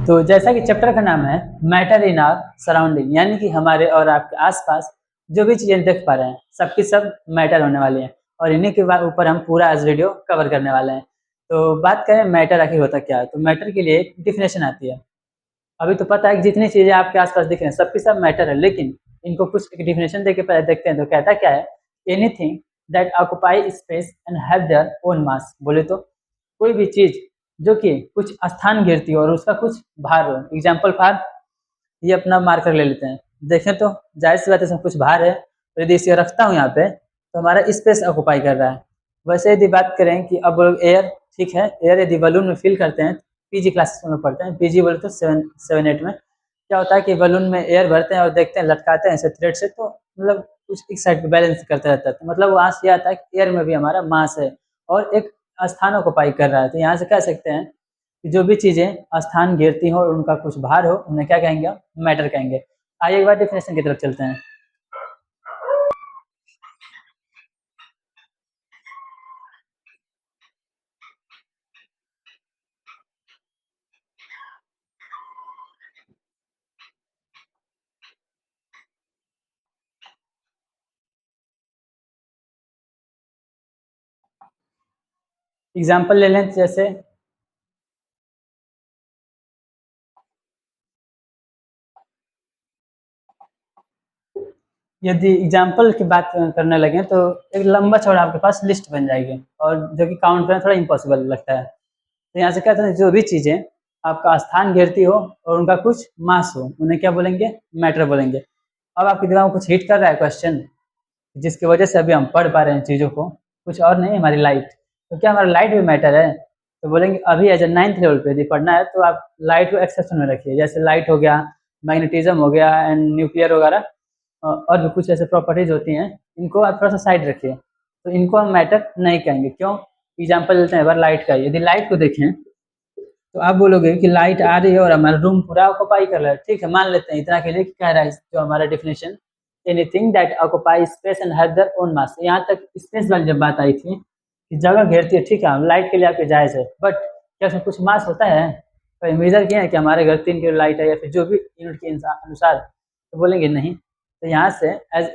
तो जैसा कि चैप्टर का नाम है मैटर इन आवर सराउंडिंग, यानी कि हमारे और आपके आसपास जो भी चीज़ें देख पा रहे हैं सबकी सब मैटर होने वाली हैं, और इन्हीं के ऊपर हम पूरा आज वीडियो कवर करने वाले हैं। तो बात करें मैटर आखिर होता क्या है, तो मैटर के लिए एक डिफिनेशन आती है। अभी तो पता है कि जितनी चीज़ें आपके आसपास दिख रही हैं सबकी सब मैटर है, लेकिन इनको कुछ एक डिफिनेशन दे के पहले देखते हैं। तो कहता क्या है, anything that occupy space and have their own mass. बोले तो कोई भी चीज़ जो कि कुछ स्थान घेरती हो और उसका कुछ भार हो। एग्जाम्पल फॉर ये अपना मार्कर ले लेते हैं, देखें तो जाहिर सी बात है इसमें कुछ भार है, तो यदि इसे रखता हूँ यहाँ पे तो हमारा स्पेस ऑक्यूपाई कर रहा है। वैसे यदि बात करें कि अब एयर, ठीक है, एयर यदि बलून में फिल करते हैं, पीजी क्लासेस में पढ़ते हैं, पीजी बोले तो 7-8 में क्या होता है कि बलून में एयर भरते हैं और देखते हैं लटकाते हैं ऐसे थ्रेड से, तो मतलब कुछ एक साइड पे बैलेंस करते रहता है। तो मतलब वहाँ से आता है कि एयर में भी हमारा मास है और एक स्थान ऑक्यूपाई कर रहा है। तो यहाँ से कह सकते हैं कि जो भी चीज़ें स्थान घेरती हो और उनका कुछ भार हो उन्हें क्या कहेंगे, मैटर कहेंगे। आइए एक बार डेफिनेशन की तरफ चलते हैं। एग्जाम्पल ले लें, जैसे यदि एग्जाम्पल की बात करने लगे तो एक लंबा चौड़ा आपके पास लिस्ट बन जाएगी, और जो कि काउंट करना थोड़ा इम्पॉसिबल लगता है। तो यहाँ से कहते हैं जो भी चीज़ें आपका स्थान घेरती हो और उनका कुछ मास हो उन्हें क्या बोलेंगे, मैटर बोलेंगे। अब आपके दिमाग में कुछ हिट कर रहा है क्वेश्चन, जिसकी वजह से अभी हम पढ़ पा रहे हैं चीज़ों को, कुछ और नहीं, हमारी लाइट। तो क्या हमारा लाइट भी मैटर है? तो बोलेंगे अभी एज ए 9th लेवल पे यदि पढ़ना है तो आप लाइट को एक्सेप्शन में रखिए। जैसे लाइट हो गया, मैग्नेटिज्म हो गया एंड न्यूक्लियर वगैरह, और भी कुछ ऐसे प्रॉपर्टीज होती हैं, इनको आप थोड़ा सा साइड रखिए। तो इनको हम मैटर नहीं कहेंगे। क्यों? एग्जाम्पल लेते हैं एक बार लाइट का। यदि लाइट को देखें तो आप बोलोगे कि लाइट आ रही है और हमारा रूम पूरा ऑक्यूपाई कर रहा है। ठीक है, मान लेते हैं इतना के लिए कि कह रहा है जो हमारा definition, anything that occupy space and have their own mass. यहाँ तक स्पेस वाली जब बात आई थी कि जगह घेरती है, ठीक है, लाइट के लिए आपके जायज़ है, बट क्या उसमें कुछ मास होता है? कहीं मेजर किया है कि हमारे घर 3 किलो लाइट है या फिर जो भी यूनिट के अनुसार? तो बोलेंगे नहीं। तो यहाँ से एज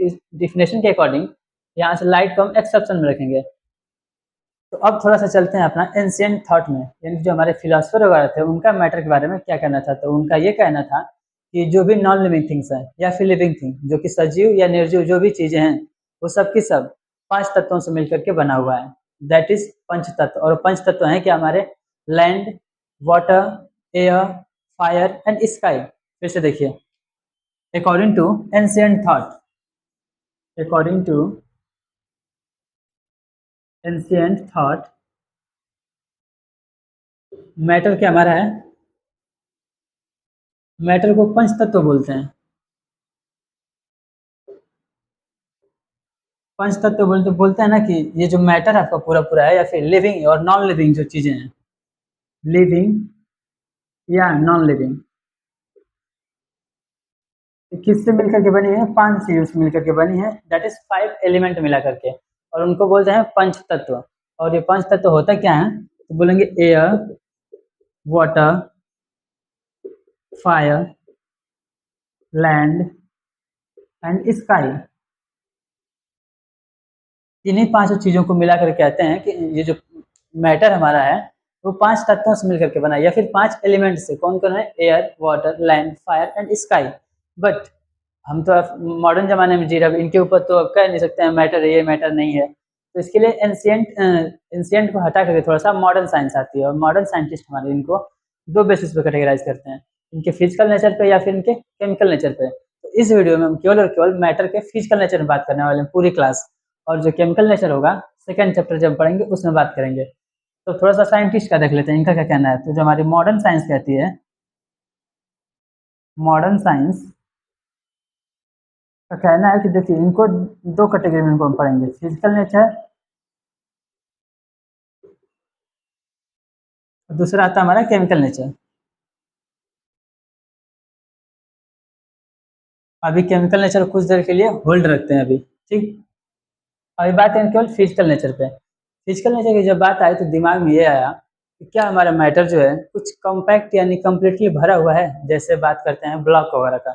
इस डिफिनेशन के अकॉर्डिंग यहाँ से लाइट को हम एक्सेप्शन में रखेंगे। तो अब थोड़ा सा चलते हैं अपना एंशिएंट थॉट में, यानी जो हमारे फिलोसफर वगैरह थे उनका मैटर के बारे में क्या कहना था। तो उनका ये कहना था कि जो भी नॉन लिविंग थिंग्स हैं या फिर लिविंग थिंग, जो कि सजीव या निर्जीव जो भी चीज़ें हैं, वो सब की सब 5 तत्वों से मिलकर के बना हुआ है। दैट इज पंच तत्व। और पंच तत्व हैं कि हमारे land, water, air, fire and sky. फिर से देखिए, according to ancient thought, according to ancient thought, matter क्या हमारा है, मैटर को पंच तत्व बोलते हैं। पंच तत्व बोलते हैं ना कि ये जो मैटर आपका पूरा पूरा है, या फिर लिविंग और नॉन लिविंग जो चीजें हैं, लिविंग या नॉन लिविंग, किससे मिलकर के बनी है? 5 चीजों से मिलकर के बनी है। दैट इज 5 एलिमेंट मिला करके, और उनको बोलते हैं पंच तत्व। और ये पंच तत्व होता क्या है? तो बोलेंगे air, water, fire, land and sky. इन्हीं पांचों चीजों को मिलाकर कहते हैं कि ये जो मैटर हमारा है वो 5 तत्वों से मिलकर के बना है, या फिर 5 एलिमेंट से। कौन कौन है? Air, water, land, fire and sky. But हम तो मॉडर्न जमाने में जी रहे, इनके ऊपर तो अब कह नहीं सकते हैं मैटर है, ये मैटर नहीं है। तो इसके लिए एंशिएंट को हटा करके थोड़ा सा मॉडर्न साइंस आती है, और मॉडर्न साइंटिस्ट हमारे इनको 2 बेसिस पे कैटेगराइज करते हैं, इनके फिजिकल नेचर पे या फिर इनके केमिकल नेचर पे। तो इस वीडियो में हम केवल और केवल मैटर के फिजिकल नेचर में बात करने वाले हैं पूरी क्लास, और जो केमिकल नेचर होगा सेकंड चैप्टर जब पढ़ेंगे उसमें बात करेंगे। तो थोड़ा सा साइंटिस्ट का देख लेते हैं, इनका क्या कहना है। तो जो हमारी मॉडर्न साइंस कहती है, मॉडर्न साइंस का कहना है कि देखिए इनको 2 कैटेगरी में इनको हम पढ़ेंगे, फिजिकल नेचर और दूसरा आता है हमारा केमिकल नेचर। अभी केमिकल नेचर कुछ देर के लिए होल्ड रखते हैं अभी, ठीक। अभी बात करें केवल फिजिकल नेचर पे। फिजिकल नेचर की जब बात आई तो दिमाग में ये आया कि क्या हमारा मैटर जो है कुछ कॉम्पैक्ट यानी कम्प्लीटली भरा हुआ है, जैसे बात करते हैं ब्लॉक वगैरह का,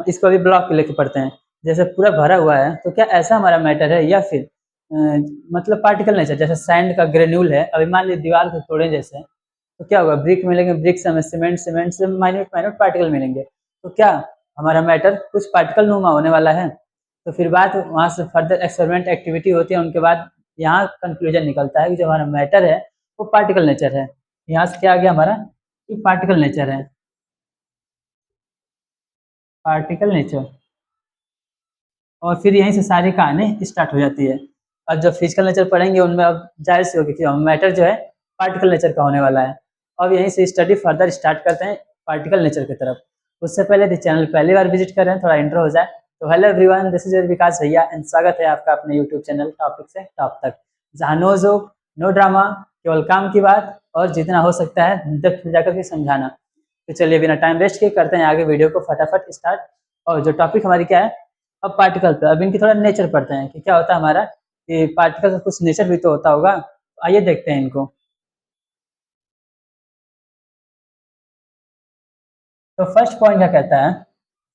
इसको भी ब्लॉक लेके पढ़ते हैं, जैसे पूरा भरा हुआ है तो क्या ऐसा हमारा मैटर है, या फिर मतलब पार्टिकल नेचर, जैसे सैंड का ग्रेन्यूल है, अभी मान लीजिए दीवार को तोड़े जैसे, तो क्या होगा, ब्रिक मिलेंगे, ब्रिक से हमें सीमेंट, सीमेंट से माइन्यूट माइन्यूट पार्टिकल मिलेंगे, तो क्या हमारा मैटर कुछ पार्टिकल नुमा होने वाला है। तो फिर बात वहाँ से फर्दर एक्सपेरिमेंट एक्टिविटी होती है, उनके बाद यहाँ कंक्लूजन निकलता है कि जो हमारा मैटर है वो पार्टिकल नेचर है। यहाँ से क्या आ गया हमारा कि पार्टिकल नेचर है, पार्टिकल नेचर। और फिर यहीं से सारी कहानी स्टार्ट हो जाती है। और जब फिजिकल नेचर पढ़ेंगे उनमें अब जाहिर सी होगी कि मैटर जो है पार्टिकल नेचर का होने वाला है। अब यहीं से स्टडी फर्दर स्टार्ट करते हैं पार्टिकल नेचर की तरफ। उससे पहले यदि चैनल पहली बार विजिट कर रहे हैं, थोड़ा इंट्रो हो जाए। तो hello everyone, this is your Vikas भैया एंड स्वागत है आपका अपने यूट्यूब चैनल टॉपिक से टॉप तक, जहाँ नो जोक नो ड्रामा, केवल काम की बात और जितना हो सकता है डेप्थ में जाकर के समझाना। तो चलिए बिना टाइम वेस्ट किए करते हैं आगे वीडियो को फटाफट स्टार्ट। और जो टॉपिक हमारी क्या है, अब पार्टिकल पे, अब इनकी थोड़ा नेचर पढ़ते हैं कि क्या होता है हमारा, कि पार्टिकल का कुछ नेचर भी तो होता होगा। आइए देखते हैं इनको। तो फर्स्ट पॉइंट क्या कहता है,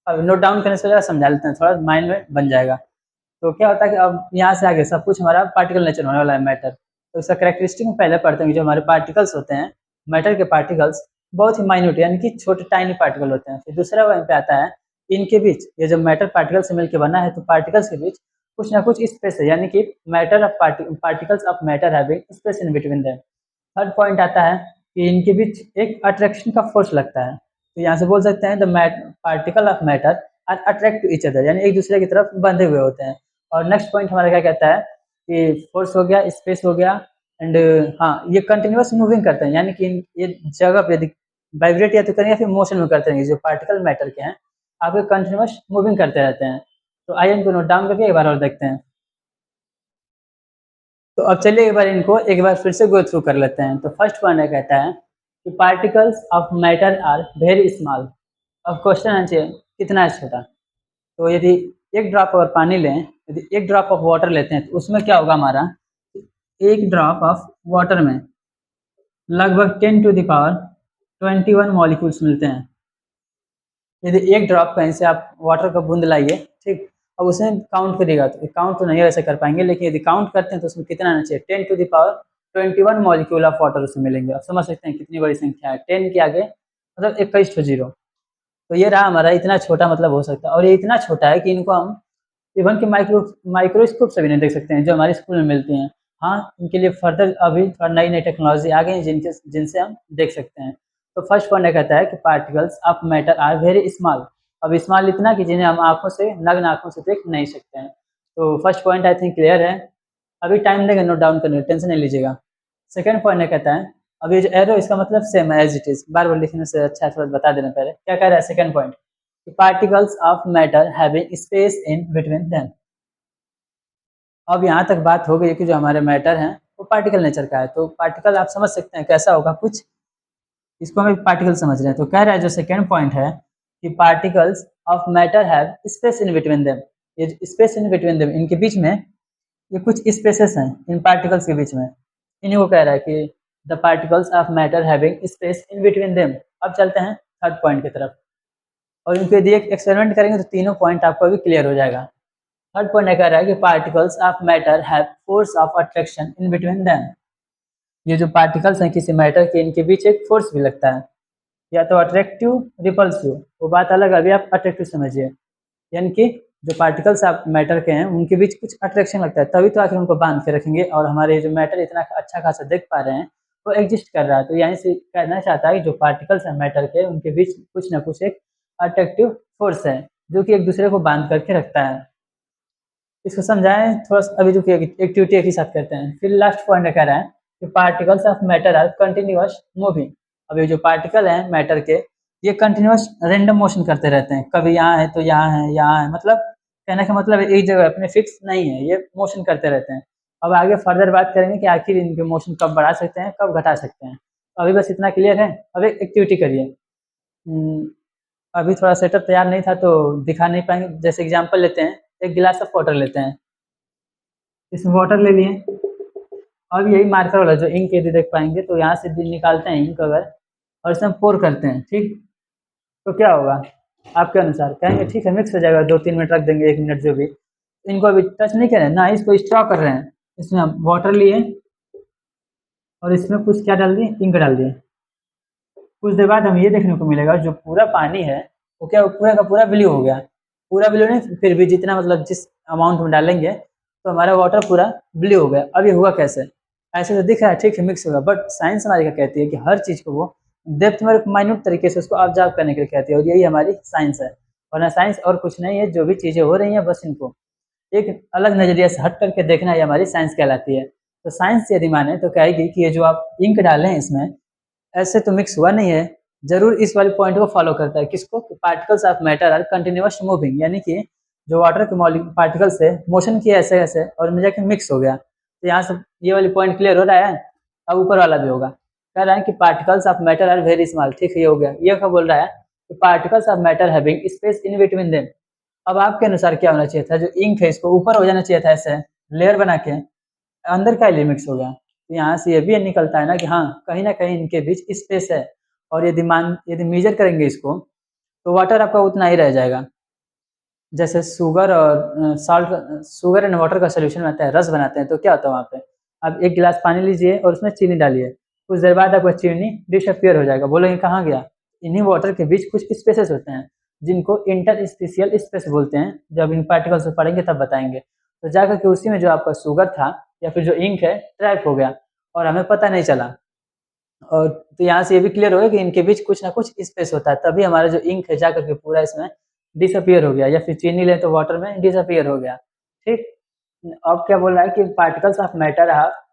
अब नोट डाउन करने से पहले समझा लेते हैं, थोड़ा माइंड में बन जाएगा। तो क्या होता है कि अब यहाँ से आगे सब कुछ हमारा पार्टिकल नेचर होने वाला है, मैटर। तो इसका करेक्टरिस्टिक में पहले पढ़ते हैं कि जो हमारे पार्टिकल्स होते हैं, मैटर के पार्टिकल्स बहुत ही माइन्यूट यानी कि छोटे टाइनी पार्टिकल होते हैं। फिर दूसरा वहीं पे आता है, इनके बीच ये जब मैटर पार्टिकल से मिलकर बना है तो पार्टिकल्स के बीच कुछ ना कुछ स्पेस है, यानी कि matter of particles of matter having space in between them. Third point आता है कि इनके बीच एक अट्रैक्शन का फोर्स लगता है। तो यहाँ से बोल सकते हैं the particle of matter are attract to each other, यानी एक दूसरे की तरफ बंधे हुए होते हैं। और नेक्स्ट पॉइंट हमारा क्या कहता है कि फोर्स हो गया, स्पेस हो गया, एंड हाँ ये कंटिन्यूअस मूविंग करते हैं, यानी कि ये जगह पे यदि वाइब्रेट या तो करेंगे फिर मोशन में करते रहेंगे। जो पार्टिकल मैटर के हैं आपके कंटिन्यूअस मूविंग करते रहते हैं। तो आइए इनको नोट डाउन करके एक बार और देखते हैं। तो अब चलिए एक बार इनको एक बार फिर से गो थ्रू कर लेते हैं। तो फर्स्ट पॉइंट कहता है कि particles of matter are very small. अब क्वेश्चन आंसर कितना है छोटा। तो यदि एक ड्रॉप अगर पानी लें, यदि एक ड्रॉप ऑफ वाटर लेते हैं तो उसमें क्या होगा हमारा, एक ड्रॉप ऑफ वाटर में लगभग 10 to the power 21 मॉलिक्यूल्स मिलते हैं। यदि एक ड्रॉप कहीं से आप वाटर का बूंद लाइए, ठीक, अब उसमें काउंट करिएगा तो काउंट तो नहीं वैसे कर पाएंगे, लेकिन यदि काउंट करते हैं तो उसमें कितना आना चाहिए, 10 to the power 21 molecule of water उसमें मिलेंगे। आप समझ सकते हैं कितनी बड़ी संख्या है, 10 के आगे मतलब 21 जीरो। तो ये रहा हमारा, इतना छोटा मतलब हो सकता है। और ये इतना छोटा है कि इनको हम इवन कि माइक्रोस्कोप से भी नहीं देख सकते हैं, जो हमारे स्कूल में मिलती हैं। हाँ, इनके लिए फर्दर अभी थोड़ा नई नई टेक्नोलॉजी आ गई है जिनसे हम देख सकते हैं। तो फर्स्ट पॉइंट कहता है कि particles of matter are very small. अब स्मॉल इतना कि जिन्हें हम आंखों से, नग्न आंखों से देख नहीं सकते हैं। तो first point I think clear है। अभी टाइम देंगे नोट डाउन करने, टेंशन नहीं लीजिएगा। सेकंड पॉइंट कहता है, अब ये जो एरो इसका मतलब सेम है एज इट इज, बार बार लिखने से अच्छा है थोड़ा बता देना पहले क्या कह रहा है। Second point, particles of matter having space in between them. अब यहाँ तक बात हो गई कि जो हमारे मैटर हैं वो पार्टिकल नेचर का है। तो पार्टिकल आप समझ सकते हैं कैसा होगा कुछ, इसको हम पार्टिकल समझ रहे हैं। तो कह रहा है जो सेकेंड पॉइंट है कि particles of matter have space in between them. ये स्पेस इन बिटवीन देम, इनके बीच में ये कुछ स्पेसेस हैं इन पार्टिकल्स के बीच में, इन्हीं को कह रहा है कि the particles of matter having space in between them. अब चलते हैं थर्ड पॉइंट की तरफ, और इनको यदि एक एक्सपेरिमेंट करेंगे तो तीनों पॉइंट आपको अभी क्लियर हो जाएगा। थर्ड पॉइंट कह रहा है कि particles of matter have force of attraction in between them. ये जो पार्टिकल्स हैं किसी मैटर के, इनके बीच एक फोर्स भी लगता है, या तो अट्रैक्टिव रिपल्सिव, वो बात अलग, अभी आप अट्रैक्टिव समझिए। यानी कि जो पार्टिकल्स आप मैटर के हैं उनके बीच कुछ अट्रैक्शन लगता है, तभी तो आखिर उनको बांध के रखेंगे और हमारे जो मैटर इतना अच्छा खासा देख पा रहे हैं वो एग्जिस्ट कर रहा है। तो यहीं से कहना चाहता है कि जो पार्टिकल्स हैं मैटर के, उनके बीच कुछ ना कुछ एक अट्रैक्टिव फोर्स है जो कि एक दूसरे को बांध करके रखता है। इसको समझाएं थोड़ा सा, अभी जो एक्टिविटी एक ही साथ करते हैं। फिर लास्ट पॉइंट कह रहा है कि particles of matter are continuous moving. अब ये जो पार्टिकल हैं मैटर के, ये कंटिन्यूअस रैंडम मोशन करते रहते हैं, कभी यहाँ है तो यहाँ है, यहाँ है, मतलब कहने का मतलब एक जगह अपने फिक्स नहीं है, ये मोशन करते रहते हैं। अब आगे फर्दर बात करेंगे कि आखिर इनके मोशन कब बढ़ा सकते हैं कब घटा सकते हैं। तो अभी बस इतना क्लियर है। अब एक एक्टिविटी करिए। अभी थोड़ा सेटअप तैयार नहीं था तो दिखा नहीं पाएंगे। जैसे एग्जांपल लेते हैं, एक गिलास ऑफ वाटर लेते हैं, इसमें वाटर ले लिए अब यही मार्कर वाला जो इंक यदि देख पाएंगे तो यहाँ से निकालते हैं इंक अगर, और इसमें पोर करते हैं, ठीक। तो क्या होगा आपके अनुसार, कहेंगे ठीक है मिक्स हो जाएगा, 2-3 मिनट रख देंगे, 1 मिनट जो भी। इनको अभी टच नहीं करें ना, इसको स्ट्रॉ कर रहे हैं, इसमें हम वाटर लिए और इसमें कुछ क्या डाल दिए, इंक डाल दिए। कुछ देर बाद हमें ये देखने को मिलेगा जो पूरा पानी है वो क्या पूरा का पूरा ब्लू हो गया। पूरा ब्लू नहीं, फिर भी जितना मतलब जिस अमाउंट में डालेंगे तो हमारा वाटर पूरा ब्लू हो गया। अब ये हुआ कैसे, ऐसे तो दिख रहा है ठीक है मिक्स होगा, बट साइंस हमारी क्या कहती है कि हर चीज़ को वो डेप्थ में माइन्यूट तरीके से उसको ऑब्जर्व करने के लिए कहती है, और यही हमारी साइंस है। वरना साइंस और कुछ नहीं है, जो भी चीज़ें हो रही हैं बस इनको एक अलग नज़रिए से हट करके देखना, ये हमारी साइंस कहलाती है। तो साइंस यदि माने तो कहेगी कि ये जो आप इंक डालें हैं इसमें, ऐसे तो मिक्स हुआ नहीं है, ज़रूर इस वाले पॉइंट को फॉलो करता है, किसको, particles of matter are continuous moving, यानी कि जो वाटर के मॉलिक्यूल पार्टिकल्स है मोशन किया ऐसे ऐसे और में जाके मिक्स हो गया। तो यहाँ से ये वाली पॉइंट क्लियर हो रहा है। अब ऊपर वाला भी होगा, कह रहा है कि particles of matter are very small, ठीक है ये हो गया। ये क्या बोल रहा है कि particles of matter having space in between them. अब आपके अनुसार क्या होना चाहिए था, जो इंक है इसको ऊपर हो जाना चाहिए था ऐसे लेयर बना के, अंदर का लिए मिक्स हो गया। तो यहाँ से ये भी निकलता है ना कि हाँ कहीं ना कहीं इनके बीच स्पेस है, और यदि मेजर करेंगे इसको तो वाटर आपका उतना ही रह जाएगा। जैसे शुगर और सॉल्ट, शुगर एंड वाटर का सोल्यूशन बनता है, रस बनाते हैं, तो क्या होता है वहाँ पे, आप एक गिलास पानी लीजिए और उसमें चीनी डालिए, कुछ देर बाद आपका चीनी डिसअपियर हो जाएगा, बोलेंगे कहाँ गया। इन्हीं वाटर के बीच कुछ स्पेसेस होते हैं जिनको इंटरस्पेशियल स्पेस बोलते हैं, जब इन पार्टिकल्स को पढ़ेंगे तब बताएंगे। तो जाकर के उसी में जो आपका शुगर था या फिर जो इंक है ट्रैप हो गया और हमें पता नहीं चला। और तो यहाँ से ये भी क्लियर हो गया कि इनके बीच कुछ ना कुछ स्पेस होता है, तभी हमारा जो इंक है जाकर के पूरा इसमें डिसअपियर हो गया, या फिर चीनी ले तो वाटर में डिसअपियर हो गया, ठीक। अब क्या बोल रहा है कि particles of matter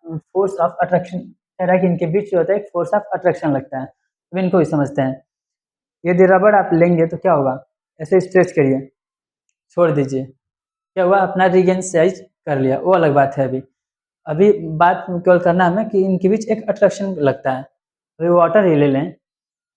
force of attraction, कह रहा है कि इनके बीच जो होता है एक फोर्स ऑफ अट्रैक्शन लगता है, तो इनको भी समझते हैं। यदि रबड़ आप लेंगे तो क्या होगा, ऐसे स्ट्रेच करिए, छोड़ दीजिए, क्या हुआ, अपना रीगेन साइज कर लिया, वो अलग बात है। अभी अभी बात केवल करना हमें कि इनके बीच एक अट्रैक्शन लगता है। अभी वाटर ही ले लें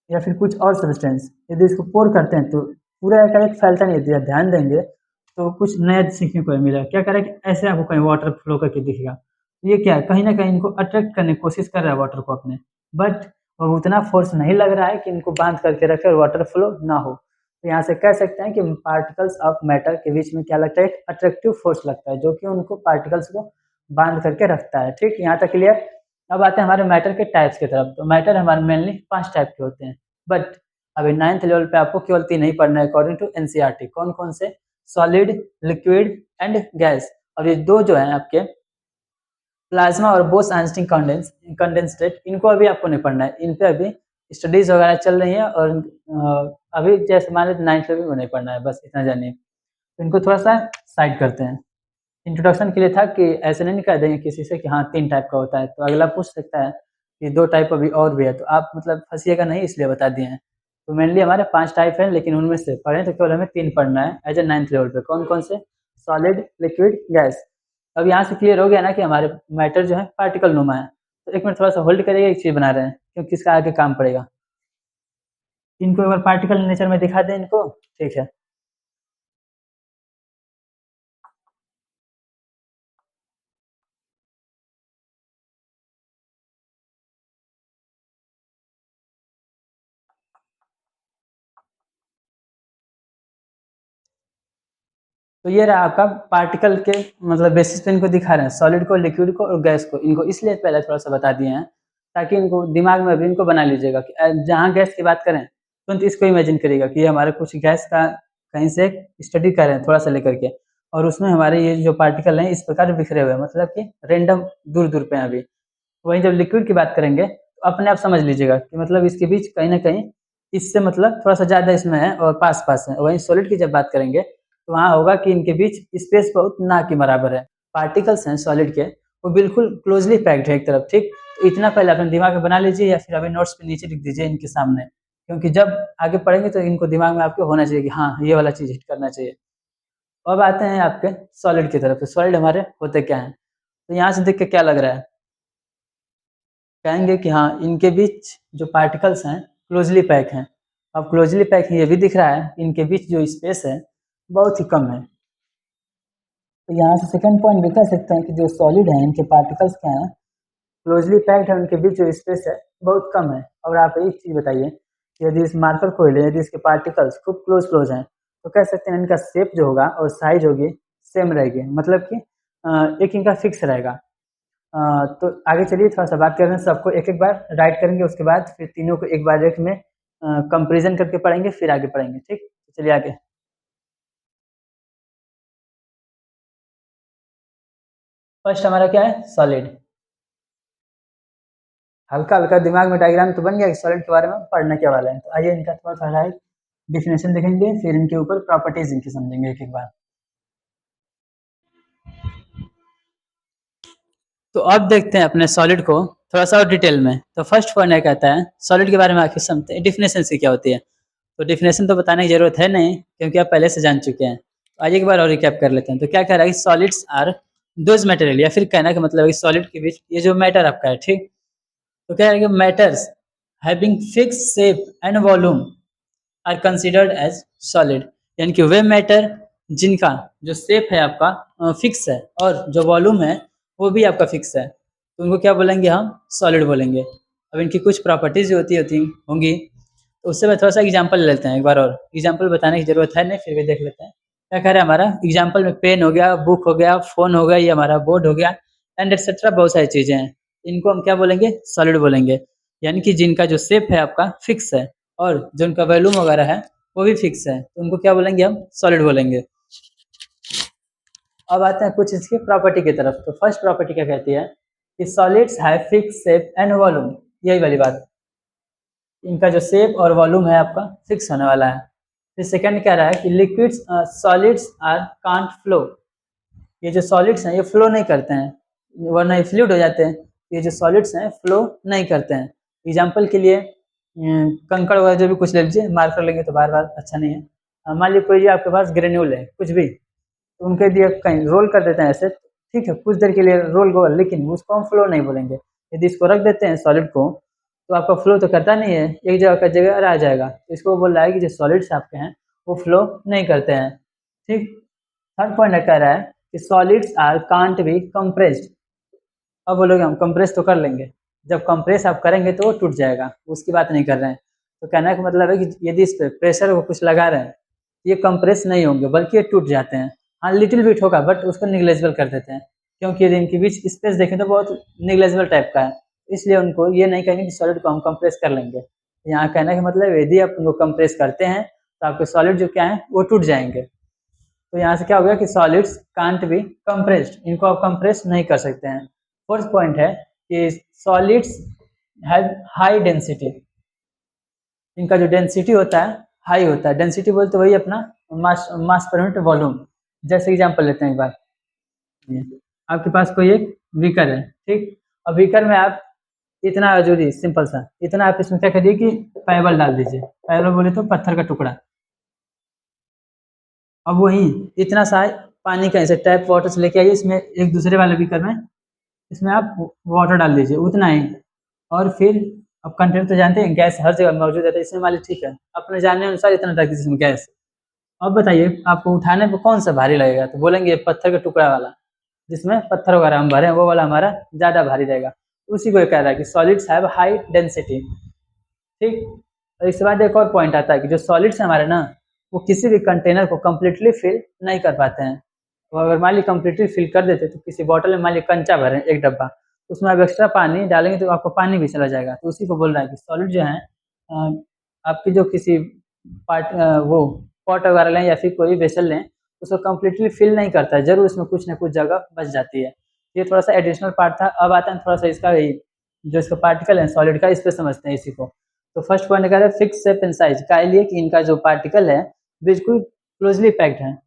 या फिर कुछ और सब्सटेंस, यदि इसको पोर करते हैं तो पूरा एकाएक फैलता नहीं, यदि आप ध्यान देंगे तो कुछ नया सीखने को मिलेगा। क्या करें कि ऐसे आपको कहीं वाटर फ्लो करके दिखेगा, तो ये क्या है, कहीं ना कहीं इनको अट्रैक्ट करने की कोशिश कर रहा है वाटर को अपने, बट वो उतना फोर्स नहीं लग रहा है कि इनको बांध करके रखे और वाटर फ्लो ना हो। तो यहाँ से कह सकते हैं कि पार्टिकल्स ऑफ मैटर के बीच में क्या लगता है, एक अट्रैक्टिव फोर्स लगता है जो कि उनको पार्टिकल्स को बांध करके रखता है, ठीक। यहाँ तक क्लियर। अब आते हैं हमारे मैटर के टाइप्स की तरफ। तो मैटर हमारे मेनली 5 टाइप के होते हैं, बट अभी 9th लेवल पे आपको केवल 3 ही पढ़ना है अकॉर्डिंग टू एनसीईआरटी। कौन कौन से, सॉलिड, लिक्विड एंड गैस। अब ये दो जो है आपके प्लाज्मा और बोस आइंस्टीन कंडेंसेट, इनको अभी आपको नहीं पढ़ना है, इन पे अभी स्टडीज वगैरह चल रही है, और अभी जैसे मान लीजिए 9th लेवल में नहीं पढ़ना है, बस इतना जानिए। तो इनको थोड़ा सा साइड करते हैं। इंट्रोडक्शन के लिए था कि ऐसे नहीं कह देंगे किसी से कि हाँ 3 टाइप का होता है, तो अगला पूछ सकता है कि 2 टाइप अभी और भी है, तो आप मतलब फंसिएगा नहीं, इसलिए बता दिए हैं। तो मेनली हमारे 5 टाइप हैं, लेकिन उनमें से पढ़ें तो केवल हमें 3 पढ़ना है एज ए 9th लेवल पे। कौन कौन से, सॉलिड, लिक्विड, गैस। अब यहाँ से क्लियर हो गया ना कि हमारे मैटर जो है पार्टिकल नुमा है। तो एक मिनट थोड़ा सा होल्ड करिएगा, एक चीज़ बना रहे हैं क्योंकि इसका आगे काम पड़ेगा। इनको एक बार पार्टिकल नेचर में दिखा दें इनको, ठीक है। तो ये रहा आपका पार्टिकल के मतलब बेसिस पे इनको दिखा रहे हैं, सॉलिड को, लिक्विड को और गैस को। इनको इसलिए पहले थोड़ा सा बता दिए हैं ताकि इनको दिमाग में भी इनको बना लीजिएगा कि जहाँ गैस की बात करें तुरंत इसको इमेजिन करिएगा कि ये हमारे कुछ गैस का कहीं से स्टडी कर रहे हैं थोड़ा सा लेकर के, और उसमें हमारे ये जो पार्टिकल हैं इस प्रकार बिखरे हुए हैं, मतलब कि रेंडम दूर दूर पे हैं अभी। वहीं जब लिक्विड की बात करेंगे तो अपने आप समझ लीजिएगा कि मतलब इसके बीच कहीं ना कहीं इससे मतलब थोड़ा सा ज़्यादा इसमें है और पास पास है। वहीं सॉलिड की जब बात करेंगे तो वहाँ होगा कि इनके बीच स्पेस बहुत ना के बराबर है। पार्टिकल्स हैं सॉलिड के, वो बिल्कुल क्लोजली पैक्ड है एक तरफ, ठीक। तो इतना पहले अपने दिमाग में बना लीजिए या फिर अभी नोट्स पे नीचे लिख दीजिए इनके सामने, क्योंकि जब आगे पढ़ेंगे तो इनको दिमाग में आपके होना चाहिए कि हाँ ये वाला चीज़ हिट करना चाहिए। अब आते हैं आपके सॉलिड की तरफ। तो सॉलिड हमारे होते क्या हैं, तो यहाँ से देख के क्या लग रहा है, कहेंगे कि हाँ इनके बीच जो पार्टिकल्स हैं क्लोजली पैक हैं। अब क्लोजली पैक ये भी दिख रहा है, इनके बीच जो स्पेस है बहुत ही कम है। तो यहाँ से सेकंड पॉइंट भी कह सकते हैं कि जो सॉलिड है इनके पार्टिकल्स क्या हैं, क्लोजली पैक्ड है, उनके बीच जो स्पेस है बहुत कम है। और आप एक चीज़ बताइए कि यदि इस मार्कर को ले, यदि इसके पार्टिकल्स खूब क्लोज क्लोज हैं तो कह सकते हैं इनका शेप जो होगा और साइज होगी सेम रहेगी, मतलब कि एक इनका फिक्स रहेगा। तो आगे चलिए थोड़ा सा बात कर रहे हैं, सबको एक एक बार राइट करेंगे, उसके बाद फिर तीनों को एक बार एक में कंपेरिजन करके पढ़ेंगे, फिर आगे पढ़ेंगे। ठीक, चलिए आगे। फर्स्ट हमारा क्या है, सॉलिड। हल्का हल्का दिमाग में डायग्राम तो बन गया कि सॉलिड के बारे में पढ़ने क्या वाला है। तो आइए इनका थोड़ा सा डिफिनेशन देखेंगे, फिर इनके ऊपर प्रॉपर्टीज इनकी समझेंगे एक एक बार। तो अब देखते हैं अपने सॉलिड को थोड़ा सा और डिटेल में। तो फर्स्ट पॉइंट क्या कहता है, सॉलिड के बारे में आखिर समझते हैं डिफिनेशन से क्या होती है। तो डिफिनेशन तो बताने की जरूरत है नहीं, क्योंकि आप पहले से जान चुके हैं। तो आज एक बार और रिकैप कर लेते हैं। तो क्या कह रहा है कि सॉलिड्स आर दोज मटेरियल, या फिर कहना का मतलब है कि सॉलिड के बीच ये जो मैटर आपका है, ठीक। तो क्या है कि matters having fix shape and volume are considered as solid, यानी कि वे मैटर जिनका जो शेप है आपका फिक्स है और जो वॉल्यूम है वो भी आपका फिक्स है, तो उनको क्या बोलेंगे, हम सॉलिड बोलेंगे। अब इनकी कुछ प्रॉपर्टीज होती होंगी, तो उससे मैं थोड़ा सा एग्जांपल ले लेते हैं एक बार, और एग्जांपल बताने की जरूरत है नहीं, फिर भी देख लेते हैं। क्या कह रहा है हमारा एग्जांपल में, पेन हो गया, बुक हो गया, फोन हो गया, ये हमारा बोर्ड हो गया, एंड एक्सेट्रा बहुत सारी चीजें हैं। इनको हम क्या बोलेंगे, सॉलिड बोलेंगे। यानी कि जिनका जो शेप है आपका फिक्स है और जो उनका वॉल्यूम वगैरह है वो भी फिक्स है, तो उनको क्या बोलेंगे, हम सॉलिड बोलेंगे। अब आते हैं कुछ इसकी प्रॉपर्टी की तरफ। तो फर्स्ट प्रॉपर्टी क्या कहती है कि solids have fix shape and volume, यही वाली बात, इनका जो शेप और वॉल्यूम है आपका फिक्स होने वाला है। फिर सेकंड कह रहा है कि liquids solids are can't flow, ये जो सॉलिड्स हैं ये फ्लो नहीं करते हैं, वरना ये फ्लूइड हो जाते हैं। ये जो सॉलिड्स हैं फ्लो नहीं करते हैं। एग्जाम्पल के लिए कंकड़ वगैरह जो भी कुछ ले लीजिए, मार कर लेंगे तो बार बार अच्छा नहीं है। मान लीजिए कोई आपके पास ग्रेन्यूल है कुछ भी, तो उनके दिए कहीं रोल कर देते हैं ऐसे, ठीक है, कुछ देर के लिए रोल गोल, लेकिन उसको हम फ्लो नहीं बोलेंगे। यदि इसको रख देते हैं सॉलिड को, तो आपका फ्लो तो करता नहीं है, एक जगह का जगह रह जाएगा। तो इसको बोल रहा है कि जो सॉलिड्स आपके हैं वो फ्लो नहीं करते हैं, ठीक। थर्ड पॉइंट कह रहा है कि solids are can't be compressed. अब बोलोगे हम कंप्रेस तो कर लेंगे, जब कंप्रेस आप करेंगे तो वो टूट जाएगा, उसकी बात नहीं कर रहे हैं। तो कहने का मतलब है कि यदि इस पर प्रेशर को कुछ लगा रहे हैं, ये कंप्रेस नहीं होंगे बल्कि ये टूट जाते हैं। हाँ, लिटिल बिट होगा बट उसको निग्लेजिबल कर देते हैं, क्योंकि यदि इनके बीच स्पेस देखें तो बहुत निग्लेजिबल टाइप का है, इसलिए उनको ये नहीं कहेंगे कि सॉलिड को हम कंप्रेस कर लेंगे। यहाँ कहने का मतलब यदि आप उनको कंप्रेस करते हैं तो आपके सॉलिड जो क्या है वो टूट जाएंगे। तो यहाँ से क्या हो गया कि सॉलिड्स कांट बी कंप्रेस्ड, इनको आप कंप्रेस नहीं कर सकते हैं। फोर्थ पॉइंट है कि सॉलिड्स हैव हाई डेंसिटी, इनका जो डेंसिटी होता है हाई होता है। डेंसिटी बोलते वही अपना मास मास पर यूनिट वॉल्यूम। जैसे एग्जांपल लेते हैं एक बार, आपके पास कोई एक बीकर है, ठीक। अब बीकर में आप इतना जो दी सिंपल सा इतना आप इसमें क्या करिए कि पेबल डाल दीजिए, पेबल बोले तो पत्थर का टुकड़ा। अब वही इतना सा पानी का ऐसे टैप वाटर से लेके आइए इसमें एक दूसरे वाले बीकर में, इसमें आप वाटर डाल दीजिए उतना ही। और फिर अब कंटेनर तो जानते हैं गैस हर जगह मौजूद है, तो इसमें मान लीजिए ठीक है अपने जानने अनुसार इतना रख दीजिए इसमें गैस। अब बताइए आपको उठाने पर कौन सा भारी लगेगा, तो बोलेंगे पत्थर का टुकड़ा वाला, जिसमें पत्थर वगैरह हम भरे हैं वो वाला हमारा ज़्यादा भारी रहेगा। उसी को कह रहा है कि सॉलिड्स हैव हाई डेंसिटी, ठीक। और इसके बाद एक और पॉइंट आता है कि जो सॉलिड्स हैं हमारे ना, वो किसी भी कंटेनर को कम्प्लीटली फिल नहीं कर पाते हैं। तो अगर मान लीजिए कम्प्लीटली फिल कर देते तो किसी बॉटल में मान लीजिए कंचा भरें एक डब्बा, उसमें आप एक्स्ट्रा पानी डालेंगे तो आपको पानी भी चला जाएगा। तो उसी को बोल रहा है कि सॉलिड जो है आपकी जो किसी वो पॉट वगैरह लें या फिर कोई वेसल लें, उसको कम्प्लीटली फिल नहीं करता है, जरूर उसमें कुछ ना कुछ जगह बच जाती है। ये थोड़ा सा एडिशनल पार्ट था। अब आता है थोड़ा सा इसका जो इसका पार्टिकल है सॉलिड का, इस पर समझते हैं इसी को। तो फर्स्ट पॉइंट कह रहे हैं फिक्स शेप एंड साइज, का लिए कि इनका जो पार्टिकल है बिल्कुल क्लोजली पैक्ड है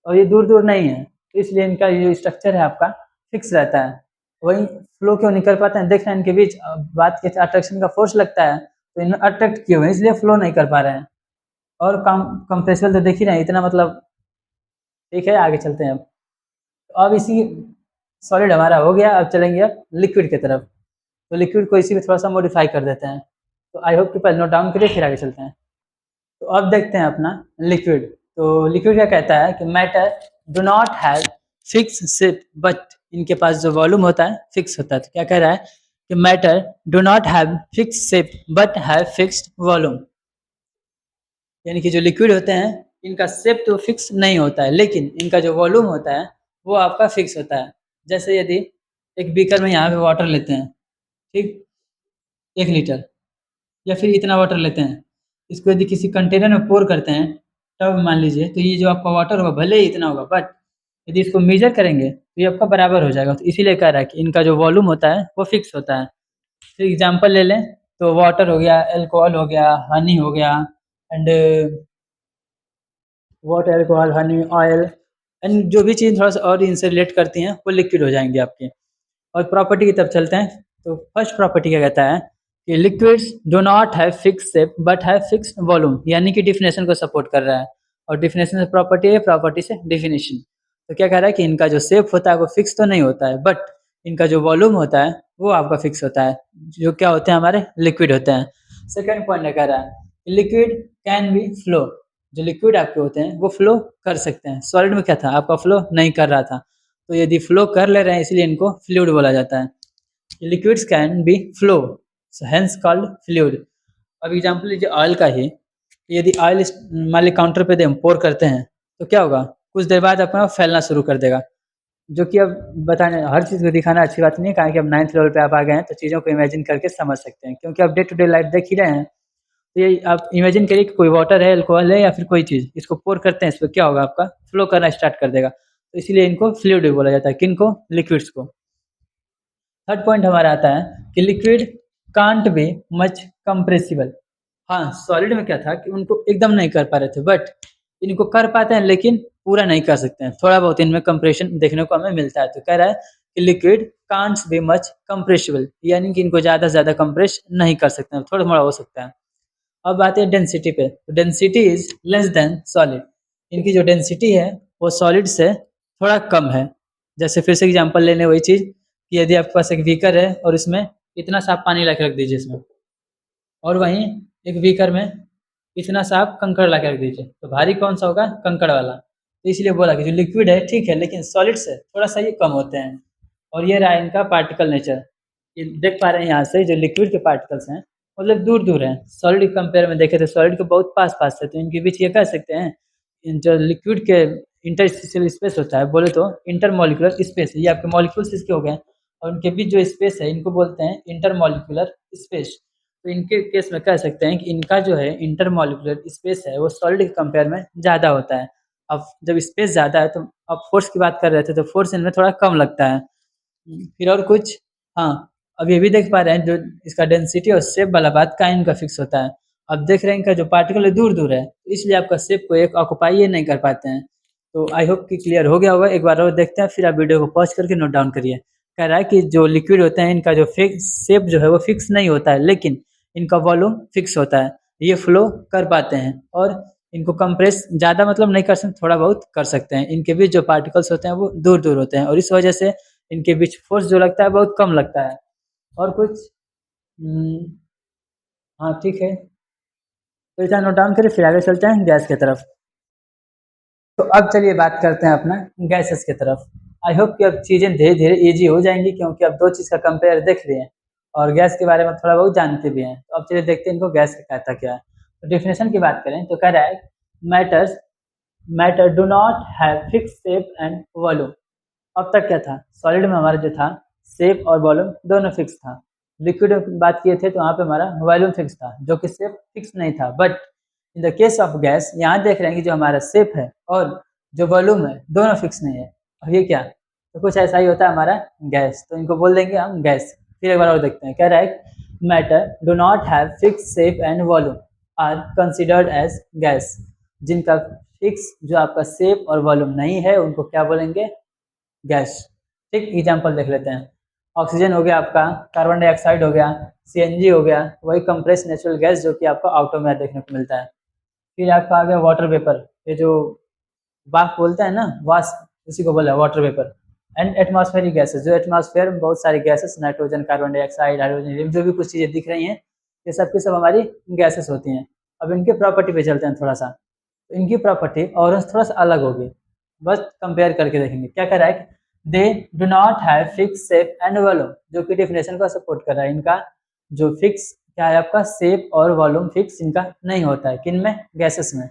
और ये दूर दूर नहीं है, तो इसलिए इनका जो स्ट्रक्चर है आपका फिक्स रहता है। वही फ्लो क्यों नहीं कर पाते हैं, देख रहे हैं इनके बीच बात के अट्रैक्शन का फोर्स लगता है, तो इन्हें अट्रैक्ट किए हुए हैं इसलिए फ्लो नहीं कर पा रहे हैं। और कंप्रेसिबल तो देख ही रहे हैं इतना, मतलब ठीक है। आगे चलते हैं अब इसी सॉलिड हमारा हो गया, अब चलेंगे अब लिक्विड की तरफ। तो लिक्विड को इसी में थोड़ा सा मॉडिफाई कर देते हैं। तो आई होप कि पहले नोट डाउन करिए फिर आगे चलते हैं। तो अब देखते हैं अपना लिक्विड। तो लिक्विड क्या कहता है कि matter do not have fix shape but इनके पास जो वॉल्यूम होता है फिक्स होता है। तो क्या कह रहा है कि matter do not have fixed shape but have fixed volume, यानी कि जो लिक्विड होते हैं इनका शेप तो फिक्स नहीं होता है, लेकिन इनका जो वॉल्यूम होता है वो आपका फिक्स होता है। जैसे यदि एक बीकर में यहाँ पे वाटर लेते हैं, ठीक, 1 लीटर या फिर इतना वाटर लेते हैं, इसको यदि किसी कंटेनर में पोर करते हैं, टब मान लीजिए, तो ये जो आपका वाटर होगा भले ही इतना होगा, बट यदि इसको मेजर करेंगे तो ये आपका बराबर हो जाएगा। तो इसीलिए कह रहा है कि इनका जो वॉल्यूम होता है वो फिक्स होता है। तो एग्जाम्पल ले लें तो वाटर हो गया, अल्कोहल हो गया, हनी हो गया, and water, alcohol, Honey, oil, and जो भी चीज़ थोड़ा सा और इनसे रिलेट करती हैं वो लिक्विड हो जाएंगी आपकी। और प्रॉपर्टी की तरफ चलते हैं। तो फर्स्ट प्रॉपर्टी क्या कहता है कि liquids do not have fix shape but have fix volume, यानी कि डिफिनेशन को सपोर्ट कर रहा है। और डिफिनेशन से प्रॉपर्टी है, प्रॉपर्टी से डिफिनेशन। तो क्या कह रहा है कि इनका जो शेप होता है वो फिक्स तो नहीं होता है, बट इनका जो वॉल्यूम होता है वो आपका फिक्स होता है, जो क्या होते हैं हमारे लिक्विड होते हैं। सेकेंड पॉइंट कह रहा है लिक्विड कैन बी फ्लो, जो लिक्विड आपके होते हैं वो फ्लो कर सकते हैं। सॉलिड में क्या था, आपका फ्लो नहीं कर रहा था, तो यदि फ्लो कर ले रहे हैं इसलिए इनको फ्लूइड बोला जाता है। Liquids can be flow, hence called fluid. अब एग्जांपल लीजिए ऑयल का ही, यदि ऑयल मान लीजिए काउंटर पे हम पोर करते हैं तो क्या होगा, कुछ देर बाद अपना फैलना शुरू कर देगा, जो कि अब बताने हर चीज़ को दिखाना अच्छी बात नहीं है, कारण कि अब 9th लेवल पे आप आ गए हैं तो चीज़ों को इमेजिन करके समझ सकते हैं, क्योंकि आप डे टू डे लाइफ देख ही रहे हैं। तो ये आप इमेजिन करिए कि कोई वाटर है, अल्कोहल है या फिर कोई चीज़, इसको पोर करते हैं, इस पर क्या होगा, आपका फ्लो करना स्टार्ट कर देगा। तो इसीलिए इनको फ्लूइड बोला जाता है, किनको, लिक्विड्स को। थर्ड पॉइंट हमारा आता है कि liquid can't be much compressible. हाँ, सॉलिड में क्या था कि उनको एकदम नहीं कर पा रहे थे, बट इनको कर पाते हैं लेकिन पूरा नहीं कर सकते हैं, थोड़ा बहुत इनमें कंप्रेशन देखने को हमें मिलता है। तो कह रहा है कि लिक्विड कांट्स बी मच कंप्रेसिबल, यानी कि इनको ज़्यादा से ज़्यादा कंप्रेस नहीं कर सकते हैं, थोड़ा थोड़ा हो सकता है। अब आते हैं डेंसिटी पे, तो density is less than solid, इनकी जो डेंसिटी है वो सॉलिड से थोड़ा कम है। जैसे फिर से एग्जांपल लेने वही चीज़ कि यदि आपके पास एक बीकर है और इसमें इतना साफ पानी ला के रख दीजिए इसमें, और वहीं एक बीकर में इतना साफ कंकड़ ला के रख दीजिए, तो भारी कौन सा होगा, कंकड़ वाला। तो इसलिए बोला कि जो लिक्विड है ठीक है, लेकिन सॉलिड से थोड़ा सा ये कम होते हैं। और ये रहा इनका पार्टिकल नेचर, ये देख पा रहे हैं यहाँ से जो लिक्विड के पार्टिकल्स हैं मतलब दूर दूर हैं, सॉलिड के कंपेयर में देखें तो सॉलिड के बहुत पास पास है, तो इनके बीच ये कह सकते हैं जो लिक्विड के इंटरस्टिशियल स्पेस होता है, बोले तो इंटरमॉलिक्यूलर स्पेस, ये आपके मॉलिक्यूल्स इसके हो गए, और उनके बीच जो स्पेस है इनको बोलते हैं इंटरमॉलिक्यूलर स्पेस। तो इनके केस में कह सकते हैं कि इनका जो है इंटरमॉलिक्यूलर स्पेस है वो सॉलिड के कंपेयर में ज़्यादा होता है। अब जब स्पेस ज़्यादा है तो अब फोर्स की बात कर रहे थे, तो फोर्स इनमें थोड़ा कम लगता है। फिर और कुछ, हाँ, अब ये भी देख पा रहे हैं जो इसका डेंसिटी और शेप वाला बात का इनका फिक्स होता है। अब देख रहे हैं इनका जो पार्टिकल है दूर दूर है, तो इसलिए आपका शेप को एक ऑक्यूपाई ये नहीं कर पाते हैं। तो आई होप कि क्लियर हो गया होगा, एक बार और देखते हैं, फिर आप वीडियो को पॉज करके नोट डाउन करिए। कह रहा है कि जो लिक्विड होते हैं इनका जो फिक्स शेप जो है वो फिक्स नहीं होता है, लेकिन इनका वॉल्यूम फिक्स होता है, ये फ्लो कर पाते हैं, और इनको कंप्रेस ज़्यादा मतलब नहीं कर सकते, थोड़ा बहुत कर सकते हैं। इनके बीच जो पार्टिकल्स होते हैं वो दूर दूर होते हैं, और इस वजह से इनके बीच फोर्स जो लगता है बहुत कम लगता है। और कुछ, हाँ ठीक है, तो इतना नोट डाउन करिए, फिर आगे चलते हैं गैस की तरफ। तो अब चलिए बात करते हैं अपना गैसेस की तरफ। आई होप कि अब चीज़ें धीरे धीरे ईजी हो जाएंगी, क्योंकि अब दो चीज़ का कंपेयर देख लिए हैं और गैस के बारे में थोड़ा बहुत जानते भी हैं। तो अब चलिए देखते हैं इनको गैस का कहता क्या है। तो डिफिनेशन की बात करें तो कह रहा है matters matter do not have fix shape and volume. अब तक क्या था, सॉलिड में हमारा जो था शेप और वॉल्यूम दोनों फिक्स था। लिक्विड में बात किए थे तो वहाँ पे हमारा वॉल्यूम फिक्स था, जो कि शेप फिक्स नहीं था। But in the case of gas यहाँ देख रहे हैं कि जो हमारा शेप है और जो वॉल्यूम है दोनों फिक्स नहीं है। अब ये क्या, तो कुछ ऐसा ही होता है हमारा गैस, तो इनको बोल देंगे हम गैस। फिर एक बार और देखते हैं, कह रहा है matter do not have fix shape and volume are considered as gas. जिनका फिक्स जो आपका शेप और वॉल्यूम नहीं है उनको क्या बोलेंगे, गैस। ठीक, एग्जाम्पल देख लेते हैं। ऑक्सीजन हो गया आपका, कार्बन डाइऑक्साइड हो गया, सीएनजी हो गया, वही कंप्रेस नेचुरल गैस जो कि आपको आउटो में देखने को मिलता है। फिर आपका आ गया वाटर वेपर, ये जो वाष्प बोलते हैं ना, वाष्प, उसी को बोला water vapour. And atmospheric gases, जो एटमॉस्फेयर में बहुत सारी gases, nitrogen, carbon dioxide, hydrogen, helium, जो भी कुछ चीज़ें दिख रही हैं ये सब की सब हमारी गैसेस होती हैं। अब इनके प्रॉपर्टी पे चलते हैं थोड़ा सा। तो इनकी प्रॉपर्टी और थोड़ा सा अलग होगी, बस कंपेयर करके देखेंगे। क्या कह रहा है, they do not have fix shape and volume, जो कि डेफिनेशन को सपोर्ट कर रहा है। इनका जो फिक्स क्या है आपका शेप और वॉल्यूम फिक्स इनका नहीं होता है, किन में, गैसेस में।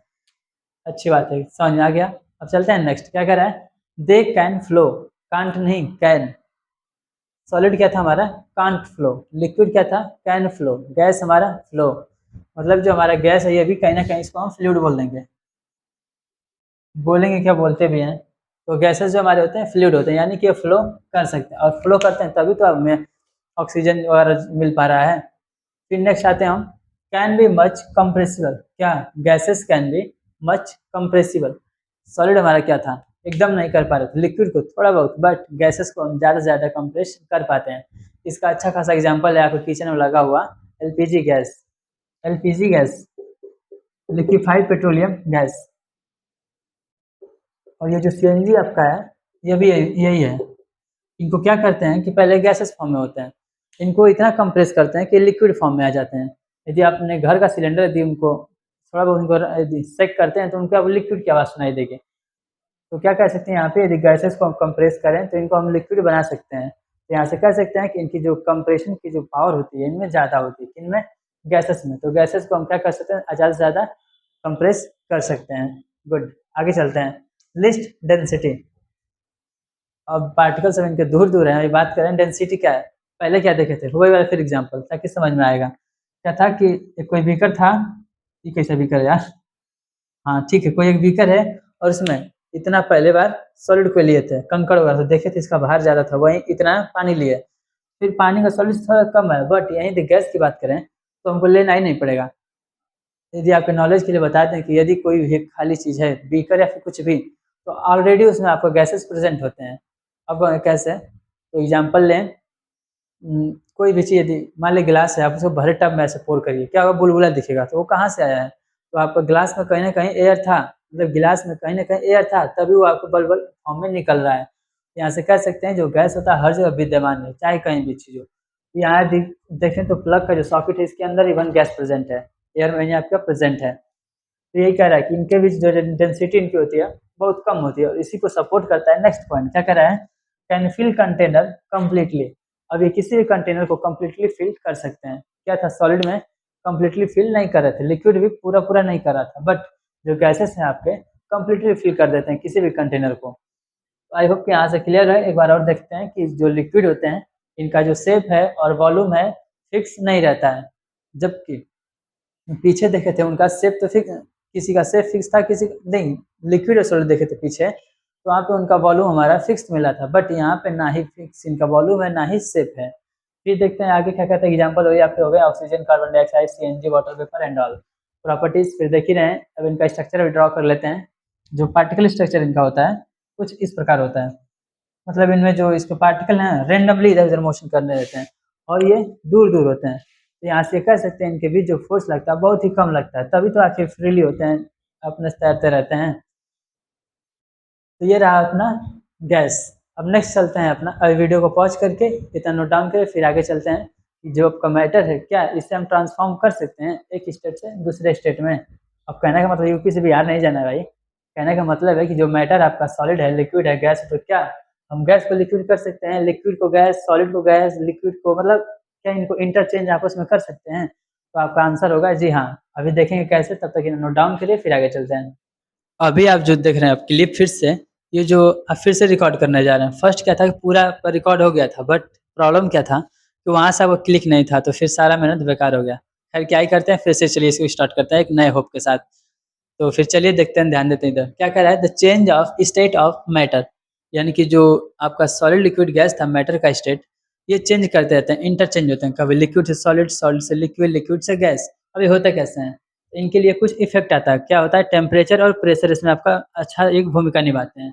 अच्छी बात है, समझ में आ गया। अब चलते हैं नेक्स्ट, क्या कर रहा है, दे कैन फ्लो, कांट नहीं कैन। सॉलिड क्या था हमारा, कांट फ्लो, लिक्विड क्या था, कैन फ्लो, गैस हमारा फ्लो। मतलब जो हमारा गैस है ये भी कहीं ना कहीं इसको हम फ्लूइड बोल देंगे, बोलेंगे क्या, बोलते भी हैं। तो गैसेस जो हमारे होते हैं फ्लूइड होते हैं, यानी कि फ्लो कर सकते हैं, और फ्लो करते हैं तभी तो हमें ऑक्सीजन वगैरह मिल पा रहा है। फिर नेक्स्ट आते हैं हम, कैन बी मच कंप्रेसिबल, क्या, gases can be much compressible. Solid हमारा क्या था, एकदम नहीं कर पा रहे थे, लिक्विड को थोड़ा बहुत, बट गैसेस को हम ज़्यादा से ज़्यादा कंप्रेस कर पाते हैं। इसका अच्छा खासा एग्जाम्पल है आपको किचन में लगा हुआ LPG gas, LPG gas, liquefied petroleum gas. और ये जो सीएनजी आपका है ये भी यही है। इनको क्या करते हैं कि पहले गैसेस फॉर्म में होते हैं, इनको इतना कंप्रेस करते हैं कि लिक्विड फॉर्म में आ जाते हैं। यदि आपने घर का सिलेंडर यदि उनको थोड़ा बहुत उनको यदि सेक करते हैं तो उनको अब लिक्विड की आवाज़ सुनाई देगी। तो क्या कह सकते हैं यहाँ पे, यदि गैसेस को हम कंप्रेस करें तो इनको हम लिक्विड बना सकते हैं। तो यहाँ से कह सकते हैं कि इनकी जो कंप्रेशन की जो पावर होती है इनमें ज़्यादा होती है, इनमें गैसेस में। तो गैसेस को हम क्या कर सकते हैं, ज़्यादा से ज़्यादा कंप्रेस कर सकते हैं। गुड, आगे चलते हैं, लिस्ट डेंसिटी। अब पार्टिकल सब इनके दूर दूर है, अभी बात करें डेंसिटी क्या है। पहले क्या देखे थे, वही वाला फिर एग्जांपल ताकि समझ में आएगा। क्या था कि एक कोई बीकर था, ये कैसा बीकर है यार, हाँ ठीक है, कोई एक बीकर है और उसमें इतना पहले बार सॉलिड को लिए थे, कंकड़ वगैरह तो देखे थे इसका भार ज़्यादा था, वहीं इतना पानी लिए। फिर पानी का सॉलिड थोड़ा कम है, बट यहीं गैस की बात करें तो हमको लेना ही नहीं पड़ेगा। यदि आपके नॉलेज के लिए बता दें कि यदि कोई भी खाली चीज़ है, बीकर या फिर कुछ भी, तो ऑलरेडी उसमें आपको गैसेस प्रेजेंट होते हैं। अब कैसे, तो एग्जांपल लें, कोई भी चीज़ यदि मान लीजिए गिलास है, आप उसको भरे टब में ऐसे पोर करिए, क्या होगा, बुलबुला दिखेगा, तो वो कहाँ से आया है, तो आपका गिलास में कहीं ना कहीं एयर था, मतलब गिलास में कहीं ना कहीं एयर था, तभी वो आपको बल्बल फॉर्म में निकल रहा है। यहाँ से कह सकते हैं जो गैस होता है हर जगह विद्यमान है, चाहे कहीं भी चीज़ हो। यहाँ देखें तो प्लग का जो सॉकेट है इसके अंदर इवन गैस प्रेजेंट है, एयर में आपका प्रेजेंट है। तो यही कह रहा है कि इनके बीच जो डेंसिटी इनकी होती है बहुत कम होती है, और इसी को सपोर्ट करता है। नेक्स्ट पॉइंट क्या कह रहा है, कैन फिल कंटेनर कम्प्लीटली। अब ये किसी भी कंटेनर को कम्प्लीटली फिल कर सकते हैं। क्या था, सॉलिड में कम्प्लीटली फिल नहीं कर रहे थे, लिक्विड भी पूरा पूरा नहीं कर रहा था, बट जो गैसेस हैं आपके कम्प्लीटली फिल कर देते हैं किसी भी कंटेनर को। आई होप कि यहाँ से क्लियर है। एक बार और देखते हैं कि जो लिक्विड होते हैं इनका जो शेप है और वॉल्यूम है फिक्स नहीं रहता है, जबकि पीछे देखे थे उनका शेप तो फिक्स, किसी का शेप फिक्स था, किसी नहीं, लिक्विड और सॉलिड देखे थे पीछे, तो वहाँ पे उनका वॉल्यूम हमारा फिक्स मिला था, बट यहाँ पे ना ही फिक्स इनका वॉल्यूम है ना ही शेप है। फिर देखते हैं आगे क्या कहते हैं, एग्जाम्पल वही आपके हो गए oxygen, carbon dioxide, CNG, water vapour and all properties. फिर देख ही रहे हैं, अब इनका स्ट्रक्चर ड्रॉ कर लेते हैं। जो पार्टिकल स्ट्रक्चर इनका होता है कुछ इस प्रकार होता है, मतलब इनमें जो इसके पार्टिकल हैं रेंडमली इधर उधर मोशन करने रहते हैं, और ये दूर दूर होते हैं। तो यहाँ से कह सकते हैं इनके बीच जो फोर्स लगता है बहुत ही कम लगता है, तभी तो आखिर फ्रीली होते हैं, अपने से तैरते रहते हैं। तो ये रहा अपना गैस। अब नेक्स्ट चलते हैं अपना, अभी वीडियो को पॉज करके इतना नोट डाउन करें, फिर आगे चलते हैं कि जो आपका मैटर है क्या इसे हम ट्रांसफॉर्म कर सकते हैं एक स्टेट से दूसरे स्टेट में। अब कहने का मतलब यूपी से बिहार नहीं जाना है भाई, कहने का मतलब है कि जो मैटर आपका सॉलिड है, लिक्विड है, गैस है, तो क्या हम गैस को लिक्विड कर सकते हैं, लिक्विड को गैस, सॉलिड को गैस, लिक्विड को, मतलब क्या इनको इंटरचेंज आपस में कर सकते हैं। तो आपका आंसर होगा जी हाँ। अभी देखेंगे कैसे, तब तक नोट डाउन करिए फिर आगे चलते हैं। अभी आप जो देख रहे हैं आप क्लिप फिर से, ये जो आप फिर से रिकॉर्ड करने जा रहे हैं, फर्स्ट क्या था कि पूरा रिकॉर्ड हो गया था, बट प्रॉब्लम क्या था कि वहाँ से वो क्लिक नहीं था, तो फिर सारा मेहनत बेकार हो गया। खैर क्या ही करते हैं, फिर से चलिए इसको स्टार्ट करते हैं एक नए होप के साथ। तो फिर चलिए देखते हैं, ध्यान देते हैं इधर क्या कह रहा है, the change of state of matter, यानी कि जो आपका सॉलिड लिक्विड गैस था, मैटर का स्टेट ये चेंज करते रहते हैं, इंटरचेंज होते हैं, कभी लिक्विड से सॉलिड, सॉलिड से लिक्विड, लिक्विड से गैस। अभी होता कैसे हैं, इनके लिए कुछ इफेक्ट आता है। क्या होता है, टेम्परेचर और प्रेशर इसमें आपका अच्छा एक भूमिका निभाते हैं।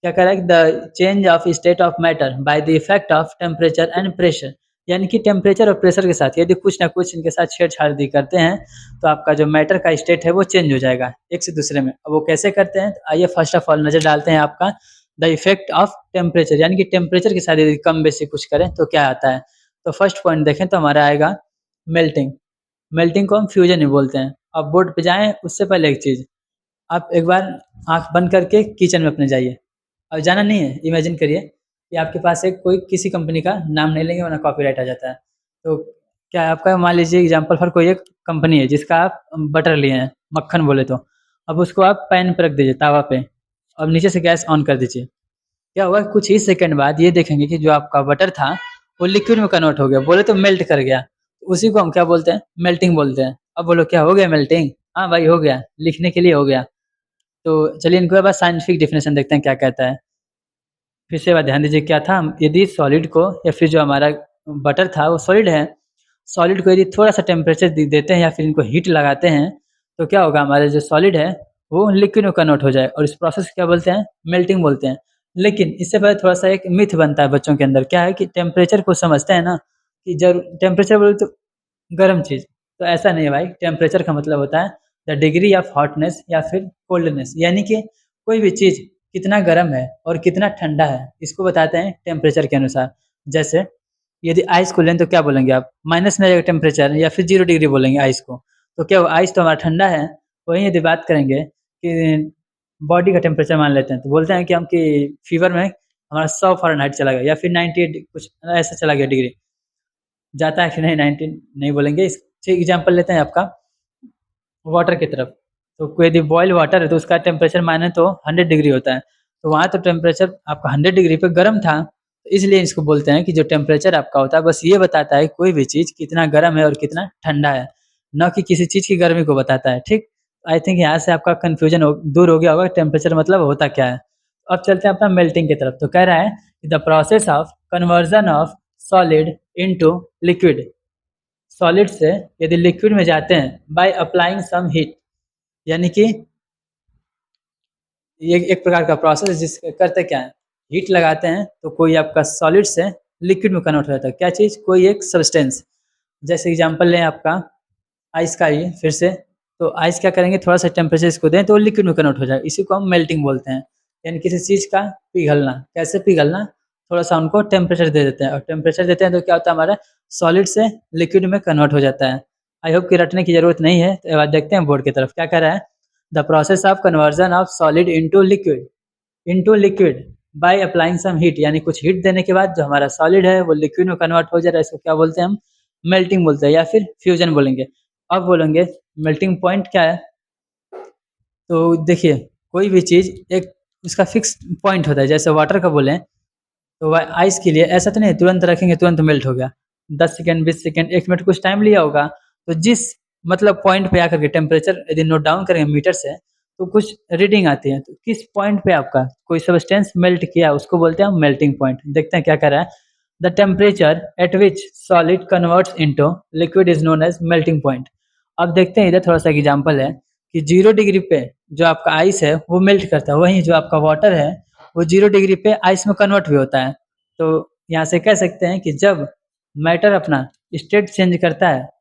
क्या कह रहा है, the change of state of matter by the effect of temperature and pressure, यानी कि टेम्परेचर और प्रेशर के साथ यदि कुछ ना कुछ इनके साथ छेड़छाड़ करते हैं तो आपका जो मैटर का स्टेट है वो चेंज हो जाएगा एक से दूसरे में। अब वो कैसे करते हैं, तो आइए फर्स्ट ऑफ ऑल नजर डालते हैं आपका द इफेक्ट ऑफ टेम्परेचर, यानी कि टेम्परेचर के साथ यदि कम बेसी कुछ करें तो क्या आता है। तो फर्स्ट पॉइंट देखें तो हमारा आएगा मेल्टिंग। मेल्टिंग को हम फ्यूजन ही बोलते हैं। अब बोर्ड पे जाएं उससे पहले एक चीज़, आप एक बार आंख बंद करके किचन में अपने जाइए, अब जाना नहीं है, इमेजिन करिए कि आपके पास एक कोई किसी कंपनी का नाम नहीं लेंगे वरना कॉपीराइट आ जाता है। तो क्या आपका मान लीजिए एग्जांपल फॉर कोई एक कंपनी है जिसका आप बटर लिए हैं, मक्खन बोले तो। अब उसको आप पैन पे रख दीजिए, तावा पे, अब नीचे से गैस ऑन कर दीजिए। क्या हुआ कुछ ही सेकंड बाद ये देखेंगे कि जो आपका बटर था वो लिक्विड में कन्वर्ट हो गया, बोले तो मेल्ट कर गया। उसी को हम क्या बोलते हैं? मेल्टिंग बोलते हैं। अब बोलो क्या हो गया मेल्टिंग? हाँ भाई हो गया, लिखने के लिए हो गया। तो चलिए इनको अब साइंटिफिक डेफिनेशन देखते हैं क्या कहता है। फिर से एक बार ध्यान दीजिए क्या था, यदि सॉलिड को या फिर जो हमारा बटर था वो सॉलिड है, सॉलिड को यदि थोड़ा सा टेम्परेचर देते हैं या फिर इनको हीट लगाते हैं तो क्या होगा, हमारा जो सॉलिड है वो लिक्विड में कन्वर्ट हो जाए और इस प्रोसेस को क्या बोलते हैं? मेल्टिंग बोलते हैं। लेकिन इससे पहले थोड़ा सा एक मिथ बनता है बच्चों के अंदर, क्या है कि टेम्परेचर को समझते हैं ना कि जब टेम्परेचर बोले तो गर्म चीज़, तो ऐसा नहीं है भाई। टेम्परेचर का मतलब होता है द डिग्री ऑफ हॉटनेस या फिर कोल्डनेस, यानी कि कोई भी चीज़ कितना गर्म है और कितना ठंडा है इसको बताते हैं टेम्परेचर के अनुसार। जैसे यदि आइस को लें तो क्या बोलेंगे आप? माइनस में आ जाएगा टेम्परेचर या फिर 0 डिग्री बोलेंगे आइस को। तो क्या आइस तो हमारा ठंडा है। वहीं यदि बात करेंगे कि बॉडी का टेम्परेचर मान लेते हैं तो बोलते हैं कि हम कि फीवर में हमारा 100 फ़ारेनहाइट चला गया या फिर 98 कुछ ऐसा चला गया डिग्री। जाता है कि नहीं 19 नहीं बोलेंगे। इस एग्जांपल लेते हैं आपका वाटर की तरफ। तो कोई यदि बॉयल वाटर है तो उसका टेम्परेचर माने तो 100 डिग्री होता है। तो वहाँ तो टेम्परेचर आपका 100 डिग्री पे गर्म था, तो इसलिए इसको बोलते हैं कि जो टेम्परेचर आपका होता है बस ये बताता है कोई भी चीज़ कितना गर्म है और कितना ठंडा है, ना कि किसी चीज़ की गर्मी को बताता है। ठीक? आई थिंक यहाँ से आपका कन्फ्यूजन दूर हो गया होगा टेम्परेचर मतलब होता क्या है। अब चलते हैं अपना मेल्टिंग की तरफ। तो कह रहा है कि the process of conversion of solid into liquid, solid से यदि लिक्विड में जाते हैं बाय अप्लाइंग सम हीट, यानी कि ये एक प्रकार का प्रोसेस है जिस करते क्या है, हीट लगाते हैं तो कोई आपका सॉलिड से लिक्विड में कन्वर्ट हो जाता है। क्या चीज़? कोई एक सब्सटेंस। जैसे एग्जांपल लें आपका आइस का ही फिर से। तो आइस क्या करेंगे, थोड़ा सा टेम्परेचर इसको दें तो वो लिक्विड में कन्वर्ट हो जाएगा, इसी को हम मेल्टिंग बोलते हैं। यानी किसी चीज़ का पिघलना। कैसे पिघलना? थोड़ा सा उनको टेम्परेचर दे देते हैं और टेम्परेचर देते हैं तो क्या होता है, हमारा सॉलिड से लिक्विड में कन्वर्ट हो जाता है। आई होप कि रटने की ज़रूरत नहीं है। तो अब देखते हैं बोर्ड की तरफ क्या कह रहा है। The process of conversion of solid into liquid by applying some heat, यानी कुछ हीट देने के बाद जो हमारा सॉलिड है वो लिक्विड में कन्वर्ट हो जा रहा है, इसको क्या बोलते हैं हम? मेल्टिंग बोलते हैं या फिर फ्यूजन बोलेंगे। अब बोलेंगे मेल्टिंग पॉइंट क्या है। तो देखिए कोई भी चीज़ एक उसका फिक्स पॉइंट होता है। जैसे वाटर का बोलें तो आइस के लिए ऐसा तो नहीं तुरंत रखेंगे तुरंत मेल्ट हो गया। 10 सेकंड 20 सेकंड 1 मिनट कुछ टाइम लिया होगा। तो जिस मतलब पॉइंट पे आकर के टेम्परेचर यदि नोट डाउन करेंगे मीटर से तो कुछ रीडिंग आती है। तो किस पॉइंट पे आपका कोई सब्सटेंस मेल्ट किया उसको बोलते हैं हम मेल्टिंग पॉइंट। देखते हैं क्या कह रहा है। The temperature at which solid converts into liquid is known as melting point. अब देखते हैं इधर थोड़ा सा एग्जांपल है कि 0 डिग्री पे जो आपका आइस है वो मेल्ट करता है, वहीं जो आपका वाटर है वो 0 डिग्री पे आइस में कन्वर्ट भी होता है। तो यहाँ से कह सकते हैं कि जब मैटर अपना स्टेट चेंज करता है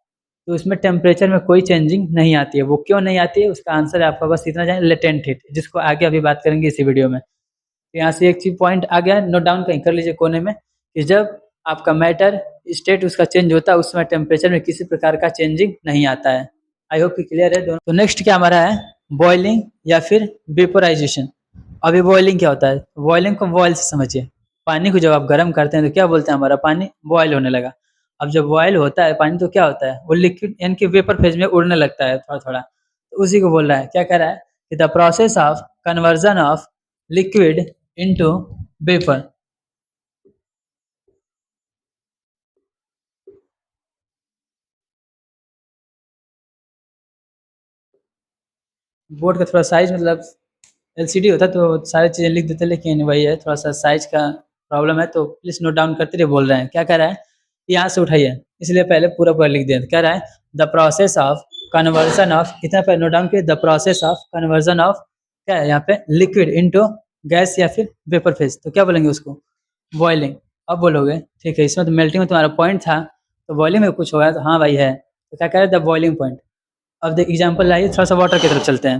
तो उसमें टेम्परेचर में कोई चेंजिंग नहीं आती है। वो क्यों नहीं आती है उसका आंसर है आपका बस इतना जाने, लेटेंट हीट, जिसको आगे अभी बात करेंगे इसी वीडियो में। तो यहाँ से एक चीज पॉइंट आ गया, नोट डाउन कहीं कर लीजिए कोने में, कि जब आपका मैटर स्टेट उसका चेंज होता है उस समय टेम्परेचर में किसी प्रकार का चेंजिंग नहीं आता है। आई होप कि क्लियर है दोनों। तो नेक्स्ट क्या हमारा है, बॉइलिंग या फिर वेपोराइजेशन। अभी बॉइलिंग क्या होता है? बॉइलिंग को बॉयल से समझिए। पानी को जब आप गर्म करते हैं तो क्या बोलते हैं, हमारा पानी बॉयल होने लगा। अब जब बॉयल होता है पानी तो क्या होता है, वो लिक्विड यानी कि वेपर फेज में उड़ने लगता है थोड़ा थोड़ा। तो उसी को बोल रहा है, क्या कह रहा है कि the process of conversion of liquid into vapour. Board का थोड़ा साइज मतलब एलसीडी होता तो सारी चीज़ें लिख देते, लेकिन वही है थोड़ा सा साइज का प्रॉब्लम है। तो प्लीज़ नोट डाउन करते रहिए। बोल रहे हैं क्या कह रहा है, यहाँ से उठाइए, इसलिए पहले पूरा पूरा लिख दिया। कह रहा है the process of conversion of, कितना पहले नोट डाउन किए, the process of conversion of क्या है यहाँ पे, लिक्विड इनटू गैस या फिर वेपर फेज। तो क्या बोलेंगे उसको, बॉइलिंग। अब बोलोगे ठीक है इसमें तो मेल्टिंग में तुम्हारा पॉइंट था, तो बॉइलिंग में कुछ होगा। तो हाँ भाई है। तो क्या कह रहे हैं, द बॉइलिंग पॉइंट। अब देख एग्जाम्पल लाइए, थोड़ा सा वाटर की तरफ चलते हैं।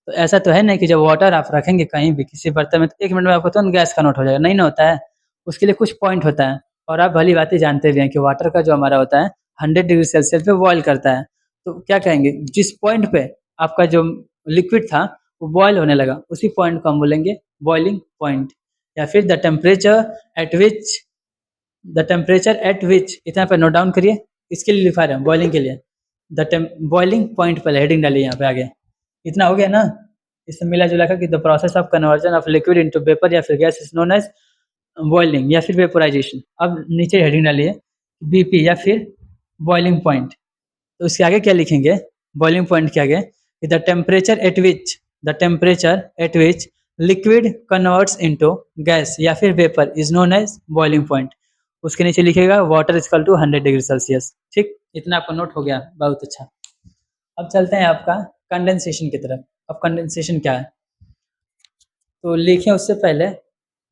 तो ऐसा तो है नहीं कि जब वाटर आप रखेंगे कहीं भी किसी बर्तन में तो 1 मिनट में आपको तुरंत गैस कन्वर्ट हो जाएगा, नहीं ना होता है। उसके लिए कुछ पॉइंट होता है। और आप भली बातें जानते भी हैं कि वाटर का जो हमारा होता है 100 डिग्री सेल्सियस पे बॉयल करता है। तो क्या कहेंगे, जिस पॉइंट पे आपका जो लिक्विड था वो बॉयल होने लगा उसी पॉइंट को हम बोलेंगे बॉइलिंग पॉइंट। या फिर द टेम्परेचर एट विच, इतना पर नोट डाउन करिए, इसके लिए लिखा रहे हैं बॉइलिंग के लिए, बॉइलिंग पॉइंट पहले हेडिंग डालिए यहाँ पे आगे। इतना हो गया ना, इससे मिला जुला कर कि the process of conversion of liquid into vapour या फिर gas is known as boiling या फिर वेपोराइजेशन। अब नीचे हेडिंग डालिए बीपी या फिर बॉइलिंग पॉइंट। तो उसके आगे क्या लिखेंगे, बॉइलिंग पॉइंट के आगे the temperature at which liquid converts into gas या फिर vapour is known as boiling point. उसके नीचे लिखेगा water equal to 100 degree Celsius. ठीक, इतना आपको नोट हो गया, बहुत अच्छा। अब चलते हैं आपका कंडेंसेशन की तरफ। अब कंडेंसेशन क्या है तो लिखें, उससे पहले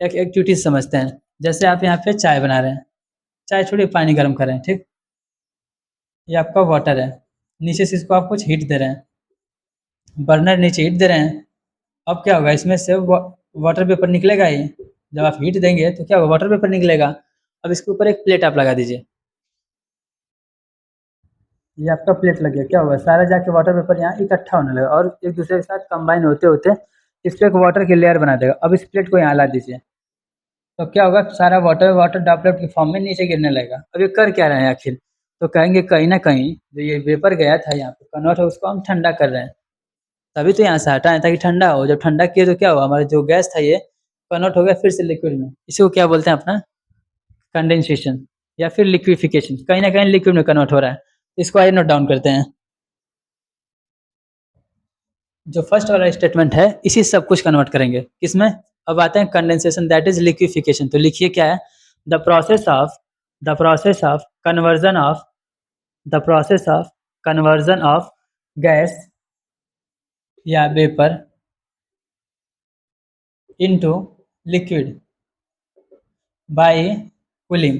एक एक्टिविटी समझते हैं। जैसे आप यहाँ पे चाय बना रहे हैं, चाय छोड़िए पानी गर्म कर रहे हैं, ठीक, ये आपका वाटर है, नीचे से इसको आप कुछ हीट दे रहे हैं, बर्नर नीचे हीट दे रहे हैं। अब क्या होगा, इसमें से वाटर वेपर निकलेगा ही, जब आप हीट देंगे तो क्या होगा, वाटर वेपर निकलेगा। अब इसके ऊपर एक प्लेट आप लगा दीजिए, ये आपका प्लेट लग गया, क्या होगा, सारा जाके वाटर वेपर यहाँ इकट्ठा होने लगा और एक दूसरे के साथ कंबाइन होते होते इस पर एक वाटर की लेयर बना देगा। अब इस प्लेट को यहाँ ला दीजिए, तो क्या होगा, सारा वाटर ड्रॉपलेट के फॉर्म में नीचे गिरने लगेगा। अब ये कर क्या रहे हैं आखिर, तो कहेंगे कहीं ना कहीं जो ये वेपर गया था यहाँ पे कन्वर्ट हो, उसको हम ठंडा कर रहे हैं, तभी तो यहाँ से हटाएं ताकि ठंडा हो। जब ठंडा किए तो क्या हुआ, हमारा जो गैस था ये कन्वर्ट हो गया फिर से लिक्विड में। इसी को क्या बोलते हैं अपना, कंडेंसेशन या फिर लिक्विफिकेशन। कहीं ना कहीं लिक्विड में कन्वर्ट हो रहा है। इसको आइए नोट डाउन करते हैं। जो फर्स्ट वाला स्टेटमेंट है इसी सब कुछ कन्वर्ट करेंगे किसमें। अब आते हैं कंडेंसेशन, दैट इज लिक्विफिकेशन। तो लिखिए क्या है, the process of conversion of gas या vapour into liquid by cooling.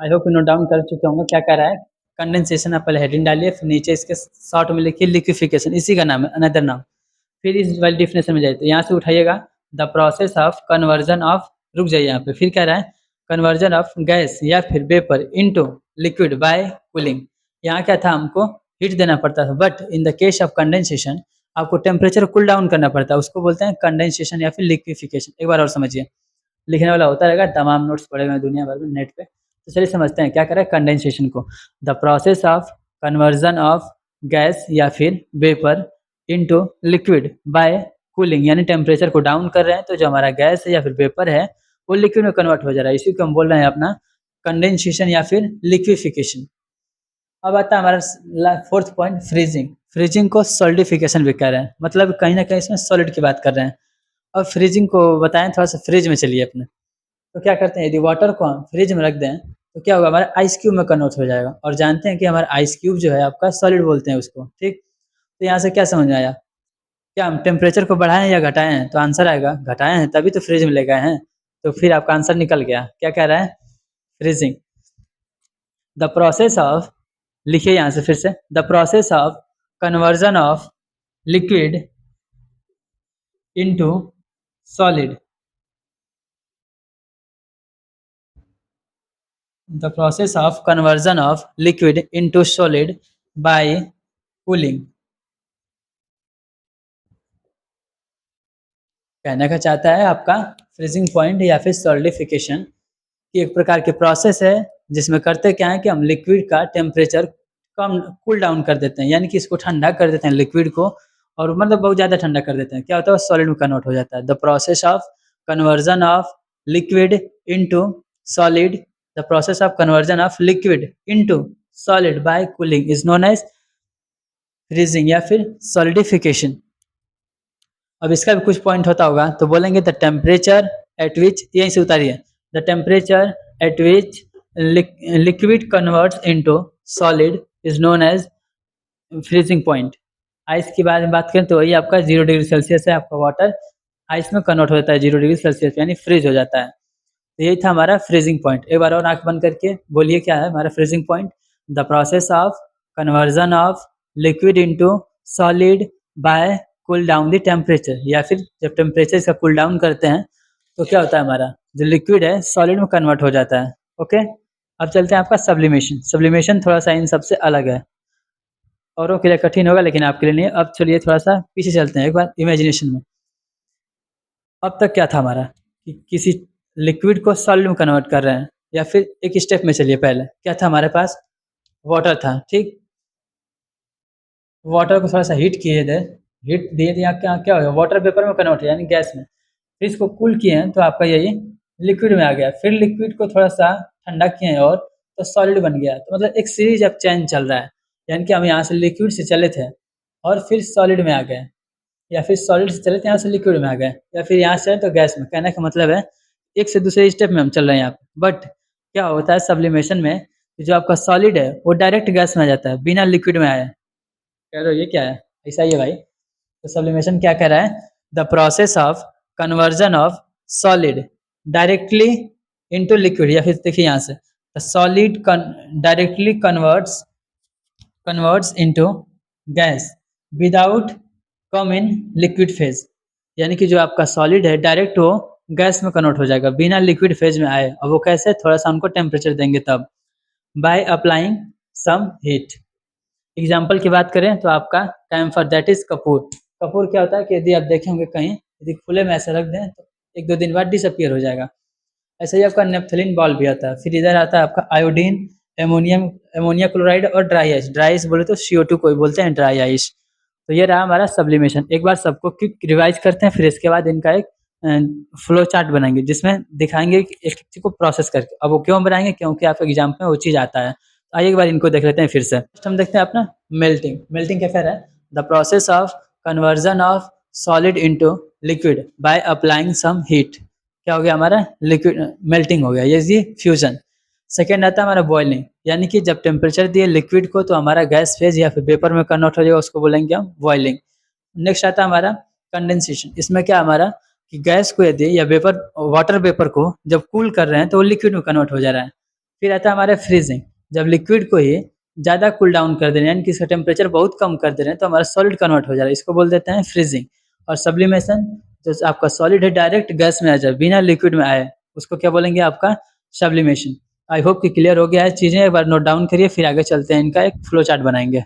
I hope note down कर चुके होंगे क्या कह रहा है। कंडेंसेशन आप पहले हेडिंग डालिए, फिर नीचे इसके शॉर्ट में लिखिए लिक्विफिकेशन, इसी का नाम है, अनदर नाम। फिर इस वाली डिफिनेशन में जाइए, तो यहाँ से उठाइएगा the process of conversion of, रुक जाइए यहाँ पे, फिर कह रहा है कन्वर्जन ऑफ गैस या फिर vapour into liquid by cooling. यहाँ क्या था, हमको हीट देना पड़ता था, but in the case of condensation आपको टेम्परेचर कूल डाउन करना पड़ता है, उसको बोलते हैं कंडेंसेशन या फिर लिक्विफिकेशन। एक बार और समझिए, लिखने वाला होता रहेगा, तमाम नोट्स पड़े हुए हैं दुनिया भर में नेट पे। तो चलिए समझते हैं क्या करें कंडेंसेशन को। The process of conversion of gas या फिर vapour into liquid by cooling, यानी टेम्परेचर को डाउन कर रहे हैं तो जो हमारा गैस है या फिर वेपर है वो लिक्विड में कन्वर्ट हो जा रहा है। इसी को हम बोल रहे हैं अपना कंडेंसेशन या फिर लिक्विफिकेशन। अब आता है हमारा फोर्थ पॉइंट, फ्रीजिंग। फ्रीजिंग को सॉलिडिफिकेशन भी कह रहे हैं, मतलब कहीं ना कहीं इसमें सॉलिड की बात कर रहे हैं। अब फ्रीजिंग को बताएं, थोड़ा सा फ्रिज में चलिए अपने। तो क्या करते हैं, यदि वाटर को हम फ्रिज में रख दें तो क्या होगा, हमारा आइस क्यूब में कन्वर्ट हो जाएगा। और जानते हैं कि हमारा आइस क्यूब जो है आपका सॉलिड बोलते हैं उसको, ठीक। तो यहाँ से क्या समझ में आया, क्या हम टेम्परेचर को बढ़ाएं या घटाएं हैं, तो आंसर आएगा घटाएं हैं, तभी तो फ्रिज में ले गए हैं। तो फिर आपका आंसर निकल गया, क्या कह रहा है, फ्रीजिंग। द प्रोसेस ऑफ, लिखिए यहाँ से फिर से, the process of conversion of liquid into solid, the process of conversion of liquid into solid by cooling। कहने का चाहता है आपका फ्रीजिंग पॉइंट या फिर सॉलिडिफिकेशन की एक प्रकार की प्रोसेस है जिसमें करते क्या है कि हम लिक्विड का टेम्परेचर कम कूल डाउन कर देते हैं, यानी कि इसको ठंडा कर देते हैं लिक्विड को, और मतलब बहुत ज़्यादा ठंडा कर देते हैं। क्या होता है, सॉलिड में कन्वर्ट हो जाता है। The process of conversion of liquid into solid, the process of conversion of liquid into solid by cooling is known as freezing या फिर सॉलिडिफिकेशन। अब इसका भी कुछ पॉइंट होता होगा, तो बोलेंगे द टेम्परेचर एट विच, यहीं से उतारिए, the temperature at which liquid converts into solid is known as freezing point. Ice की बारे में बात करें तो वही आपका 0 डिग्री सेल्सियस है, आपका वाटर आइस में कन्वर्ट हो जाता है 0 डिग्री सेल्सियस, यानी फ्रीज हो जाता है। तो यही था हमारा फ्रीजिंग पॉइंट। एक बार और आंख बंद करके बोलिए क्या है हमारा freezing point, the process of conversion of liquid into solid bye cool down the temperature, या फिर जब टेम्परेचर इसका कूल डाउन करते हैं तो क्या होता है, हमारा जो लिक्विड है सॉलिड में कन्वर्ट हो जाता है। ओके, अब चलते हैं आपका सब्लिमेशन। सब्लिमेशन थोड़ा सा इन सबसे अलग है। औरों के लिए कठिन होगा लेकिन आपके लिए नहीं। अब चलिए थोड़ा सा पीछे चलते हैं एक बार इमेजिनेशन में। अब तक क्या था हमारा कि किसी लिक्विड को सॉलिड में कन्वर्ट कर रहे हैं, या फिर एक स्टेप में चलिए पहले क्या था हमारे पास, वाटर था, ठीक। वाटर को थोड़ा सा हीट किए थे, हीट दिए थे, यहाँ क्या क्या हो गया, वाटर वेपर में कन्वर्ट यानी गैस में। फिर इसको कूल किए हैं तो आपका यही लिक्विड में आ गया। फिर लिक्विड को थोड़ा सा ठंडा किए हैं और तो सॉलिड बन गया। तो मतलब एक सीरीज ऑफ चेंज चल रहा है, यानी कि हम यहाँ से लिक्विड से चले थे और फिर सॉलिड में आ गए, या फिर सॉलिड से चले थे यहाँ से लिक्विड में आ गए, या फिर यहाँ से तो गैस में। कहने का मतलब है एक से दूसरे स्टेप में हम चल रहे हैं यहाँ पे। बट क्या होता है सब्लिमेशन में, जो आपका सॉलिड है वो डायरेक्ट गैस में आ जाता है बिना लिक्विड में आए। कह रहे हो ये क्या है, ऐसा ही है भाई। तो सब्लिमेशन क्या कह रहा है, the process of conversion of solid directly into liquid, या फिर देखिए यहाँ से solid directly converts into gas without come in liquid phase. यानी कि जो आपका सॉलिड है डायरेक्ट वो गैस में कन्वर्ट हो जाएगा बिना लिक्विड फेज में आए। और वो कैसे, थोड़ा सा उनको टेम्परेचर देंगे तब, by applying some heat. Example की बात करें तो आपका टाइम फॉर दैट इज कपूर। कपूर क्या होता है कि यदि आप देखे होंगे कहीं, यदि खुले में ऐसे रख दें तो एक दो दिन बाद डिसअपियर हो जाएगा। ऐसे ही आपका नेप्थलीन बॉल भी आता है। फिर इधर आता है आपका आयोडीन, एमोनिया क्लोराइड और ड्राई आइस। ड्राई आइस बोले तो CO2 को ही बोलते हैं ड्राई आइस। तो ये रहा हमारा सब्लिमेशन। एक बार सबको क्विक रिवाइज करते हैं, फिर इसके बाद इनका एक फ्लो चार्ट बनाएंगे जिसमें दिखाएंगे कि एक चीज को प्रोसेस करके। अब वो क्यों बनाएंगे, क्योंकि आपके एग्जाम में वो चीज आता है। तो आइए एक बार इनको देख लेते हैं फिर से। हम देखते हैं अपना मेल्टिंग। मेल्टिंग क्या कह रहा है, the process of conversion of solid into liquid by applying some heat. क्या हो गया हमारा, लिक्विड मेल्टिंग हो गया, ये फ्यूजन। सेकेंड आता है हमारा बॉइलिंग, यानी कि जब टेम्परेचर दिए लिक्विड को तो हमारा गैस फेज या फिर वेपर में कन्वर्ट हो जाएगा, उसको बोलेंगे हम बॉइलिंग। नेक्स्ट आता है हमारा कंडेंसेशन। इसमें क्या हमारा कि गैस को यदि या वेपर, वाटर वेपर को जब कूल कर रहे हैं तो वो लिक्विड में कन्वर्ट हो जा रहा है। फिर आता है हमारा फ्रीजिंग, जब लिक्विड को ही ज़्यादा कूल डाउन कर दे रहे हैं, यानी कि इसका टेम्परेचर बहुत कम कर दे रहे हैं तो हमारा सॉलिड कन्वर्ट हो जा रहा है, इसको बोल देते हैं फ्रीजिंग। और सब्लिमेशन, जो आपका सॉलिड है डायरेक्ट गैस में आ जाए बिना लिक्विड में आए, उसको क्या बोलेंगे आपका सब्लिमेशन। आई होप कि क्लियर हो गया है चीज़ें, एक बार नोट डाउन करिए फिर आगे चलते हैं, इनका एक फ्लो चार्ट बनाएंगे।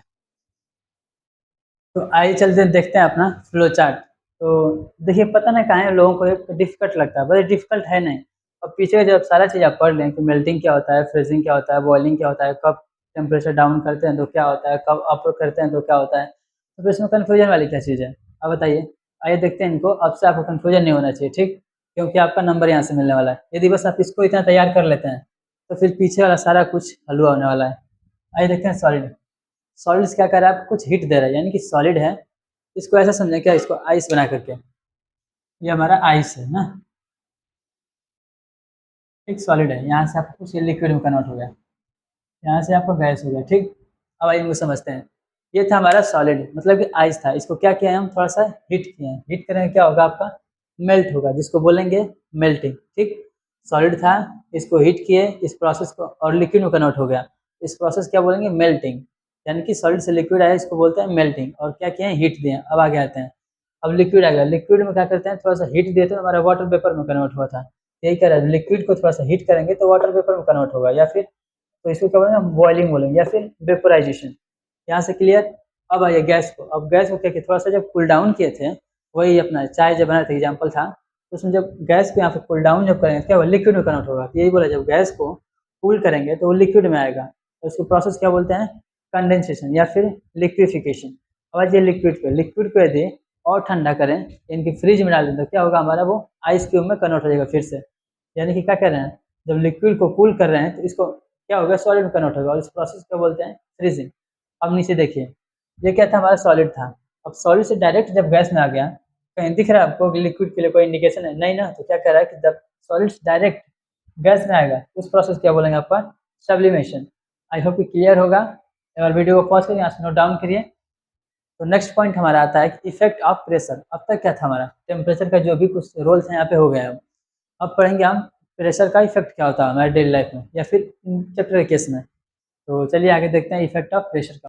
तो आइए चलते हैं देखते हैं अपना फ्लो चार्ट। तो देखिए पता नहीं कहाँ है लोगों को एक डिफिकल्ट लगता है, बस डिफिकल्ट है नहीं। अब पीछे जब सारा चीज़ आप पढ़ लें कि मेल्टिंग क्या होता है, फ्रीजिंग क्या होता है, बॉइलिंग क्या होता है, कब टेम्परेचर डाउन करते हैं तो क्या होता है, कब अप करते हैं तो क्या होता है, तो फिर इसमें कन्फ्यूजन वाली क्या चीज़ है, आप बताइए। आइए देखते हैं इनको। अब से आपको कन्फ्यूजन नहीं होना चाहिए, ठीक, क्योंकि आपका नंबर यहाँ से मिलने वाला है। यदि बस आप इसको इतना तैयार कर लेते हैं तो फिर पीछे वाला सारा कुछ हलवा होने वाला है। आइए देखते हैं सॉलिड। सॉलिड्स क्या कर रहा है, आपको कुछ हीट दे रहा है, यानी कि सॉलिड है, इसको ऐसा समझें क्या, इसको आइस बना करके, ये हमारा आइस है ना, एक सॉलिड है, यहाँ से आपको कुछ लिक्विड में कन्वर्ट हो गया, यहाँ से आपको गैस हो गया, ठीक। अब आइए इनको समझते हैं। ये था हमारा सॉलिड, मतलब कि आइस था, इसको क्या किया है हम, थोड़ा सा हीट किए हैं। हीट करेंगे क्या होगा आपका, मेल्ट होगा, जिसको बोलेंगे मेल्टिंग, ठीक। सॉलिड था, इसको हीट किए, इस प्रोसेस को, और लिक्विड में कन्वर्ट हो गया, इस प्रोसेस क्या बोलेंगे, मेल्टिंग। यानी कि सॉलिड से लिक्विड आया, इसको बोलते हैं मेल्टिंग। और क्या किए हैं, हीट दिए। अब आगे आते हैं, अब लिक्विड आ गया, लिक्विड में क्या करते हैं, थोड़ा सा हीट दिए तो हमारा वाटर वेपर में कन्वर्ट हुआ था। यही कह रहा है, लिक्विड को थोड़ा सा हीट करेंगे तो वाटर वेपर में कन्वर्ट होगा, या फिर तो इसको क्या बोलेंगे, हम बॉइलिंग बोलेंगे, या फिर वेपोराइजेशन। यहाँ से क्लियर। अब आइए गैस को। अब गैस को क्या किया, थोड़ा सा जब कूल डाउन किए थे, वही अपना चाय जब बनाया था एग्जाम्पल था, तो उसमें जब गैस को यहाँ पे कूल डाउन जब करेंगे क्या वो लिक्विड में कन्वर्ट होगा। यही बोला, जब गैस को कूल करेंगे तो वो लिक्विड में आएगा, तो उसको प्रोसेस क्या बोलते हैं, कंडेंसेशन या फिर लिक्विफिकेशन। अब ये लिक्विड को यदि और ठंडा करें, इनकी फ्रिज में डाल दें तो क्या होगा, हमारा वो आइस क्यूब में कन्वर्ट हो जाएगा फिर से। यानी कि क्या कह रहे हैं, जब लिक्विड को कूल कर रहे हैं तो इसको क्या होगा, सॉलिड में कन्वर्ट होगा, और इस प्रोसेस को बोलते हैं फ्रीजिंग। अब नीचे देखिए, ये क्या था, हमारा सॉलिड था। अब सॉलिड से डायरेक्ट जब गैस में आ गया, कहीं दिख रहा है आपको लिक्विड के लिए कोई इंडिकेशन है, नहीं ना। तो क्या कह रहा है कि जब सॉलिड डायरेक्ट गैस में आएगा, उस प्रोसेस क्या बोलेंगे आपका, सब्लिमेशन। आई होप कि क्लियर होगा। और वीडियो को पॉज करिए, यहाँ से नोट डाउन करिए। तो नेक्स्ट पॉइंट हमारा आता है कि इफेक्ट ऑफ प्रेशर। अब तक क्या था हमारा, टेम्परेचर का जो भी कुछ रोल्स हैं यहाँ पे हो गया है। अब पढ़ेंगे हम प्रेशर का इफेक्ट क्या होता है हमारे डेली लाइफ में, या फिर चैप्टर के केस में। तो चलिए आगे देखते हैं इफेक्ट ऑफ प्रेशर का।